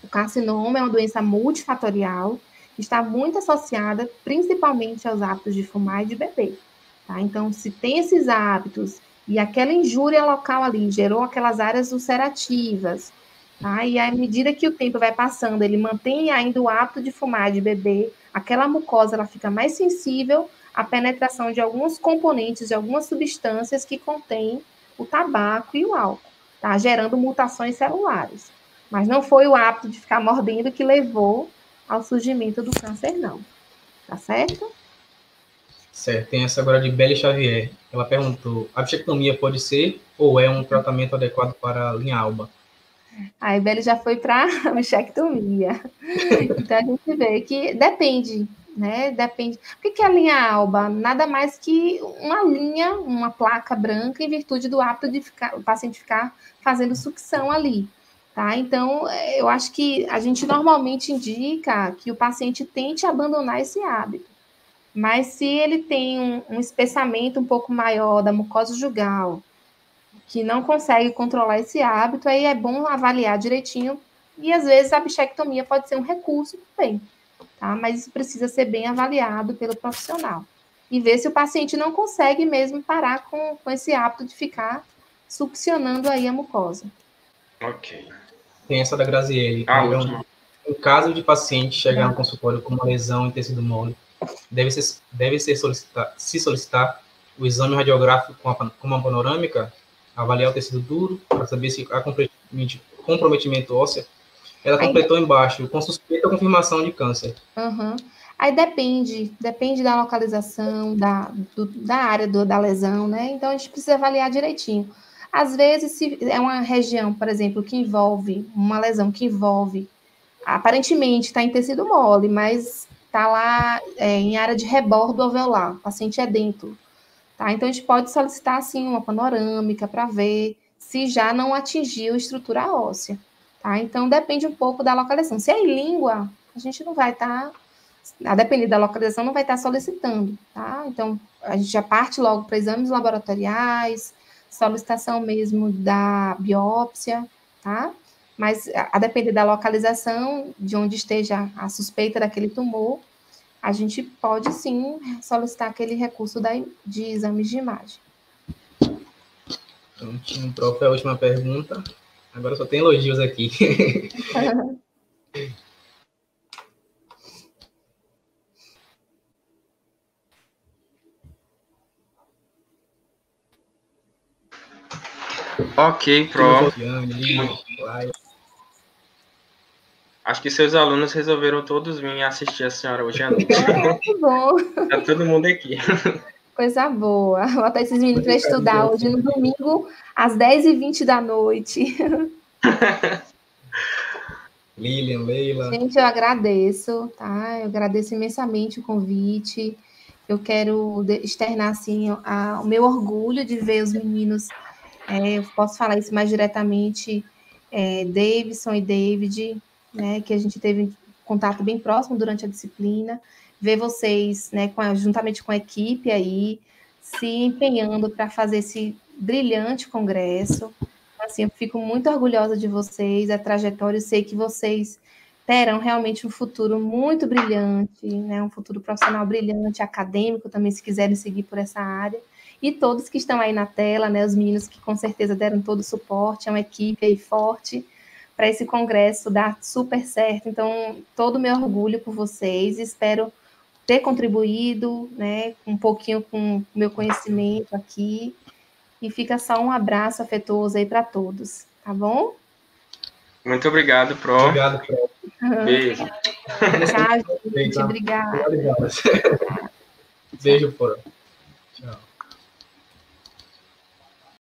[SPEAKER 2] O carcinoma é uma doença multifatorial, está muito associada principalmente aos hábitos de fumar e de beber, tá? Então, se tem esses hábitos e aquela injúria local ali gerou aquelas áreas ulcerativas, tá? E à medida que o tempo vai passando, ele mantém ainda o hábito de fumar e de beber, aquela mucosa ela fica mais sensível à penetração de alguns componentes, de algumas substâncias que contêm o tabaco e o álcool, tá? Gerando mutações celulares. Mas não foi o hábito de ficar mordendo que levou ao surgimento do câncer, não. Tá certo?
[SPEAKER 1] Certo. Tem essa agora de Belle Xavier. Ela perguntou, a bichectomia pode ser ou é um tratamento adequado para a linha alba?
[SPEAKER 2] A Belle já foi para a bichectomia. Então, a gente vê que depende, né? Depende. O que é a linha alba? Nada mais que uma linha, uma placa branca, em virtude do hábito de o paciente ficar fazendo sucção ali. Tá? Então, eu acho que a gente normalmente indica que o paciente tente abandonar esse hábito. Mas se ele tem um espessamento um pouco maior da mucosa jugal, que não consegue controlar esse hábito, aí é bom avaliar direitinho. E às vezes a bichectomia pode ser um recurso também, tá? Mas isso precisa ser bem avaliado pelo profissional. E ver se o paciente não consegue mesmo parar com esse hábito de ficar succionando aí a mucosa.
[SPEAKER 3] Ok.
[SPEAKER 1] Tem essa da Graziele. Em caso de paciente chegar no consultório com uma lesão em tecido mole, deve ser solicitar o exame radiográfico com uma panorâmica, avaliar o tecido duro, para saber se há comprometimento ósseo. Ela completou embaixo, com suspeita ou confirmação de câncer.
[SPEAKER 2] Uhum. Aí depende da localização, da área da lesão, né? Então, a gente precisa avaliar direitinho. Às vezes, se é uma região, por exemplo, que envolve uma lesão que envolve, aparentemente está em tecido mole, mas está lá em área de rebordo alveolar, o paciente é dentro, tá? Então, a gente pode solicitar, assim, uma panorâmica para ver se já não atingiu estrutura óssea, tá? Então, depende um pouco da localização. Se é em língua, a gente não vai estar, a depender da localização, não vai estar solicitando, tá? Então, a gente já parte logo para exames laboratoriais, solicitação mesmo da biópsia, tá? Mas, a depender da localização, de onde esteja a suspeita daquele tumor, a gente pode, sim, solicitar aquele recurso de exames de imagem.
[SPEAKER 1] Então, tinha prof, a última pergunta. Agora só tem elogios aqui.
[SPEAKER 3] Ok, prof. Acho que seus alunos resolveram todos vir assistir a senhora hoje à noite.
[SPEAKER 2] Muito bom.
[SPEAKER 3] Tá todo mundo aqui.
[SPEAKER 2] Coisa boa. Vou botar esses meninos para estudar hoje no domingo, às 10h20 da noite.
[SPEAKER 1] Lilian, Leila.
[SPEAKER 2] Gente, eu agradeço, tá? Eu agradeço imensamente o convite. Eu quero externar, assim, o meu orgulho de ver os meninos, eu posso falar isso mais diretamente, Davidson e David, né, que a gente teve contato bem próximo durante a disciplina, ver vocês, né, juntamente com a equipe aí, se empenhando para fazer esse brilhante congresso. Assim, eu fico muito orgulhosa de vocês, a trajetória, eu sei que vocês terão realmente um futuro muito brilhante, né, um futuro profissional brilhante, acadêmico também, se quiserem seguir por essa área. E todos que estão aí na tela, né, os meninos que com certeza deram todo o suporte, é uma equipe aí forte para esse congresso dar super certo. Então, todo o meu orgulho por vocês, espero ter contribuído, né, um pouquinho com o meu conhecimento aqui, e fica só um abraço afetuoso aí para todos, tá bom?
[SPEAKER 3] Muito obrigado, prof.
[SPEAKER 1] Obrigado, prof.
[SPEAKER 3] Beijo.
[SPEAKER 2] Tchau, gente. Obrigada.
[SPEAKER 1] Beijo, prof. Tchau.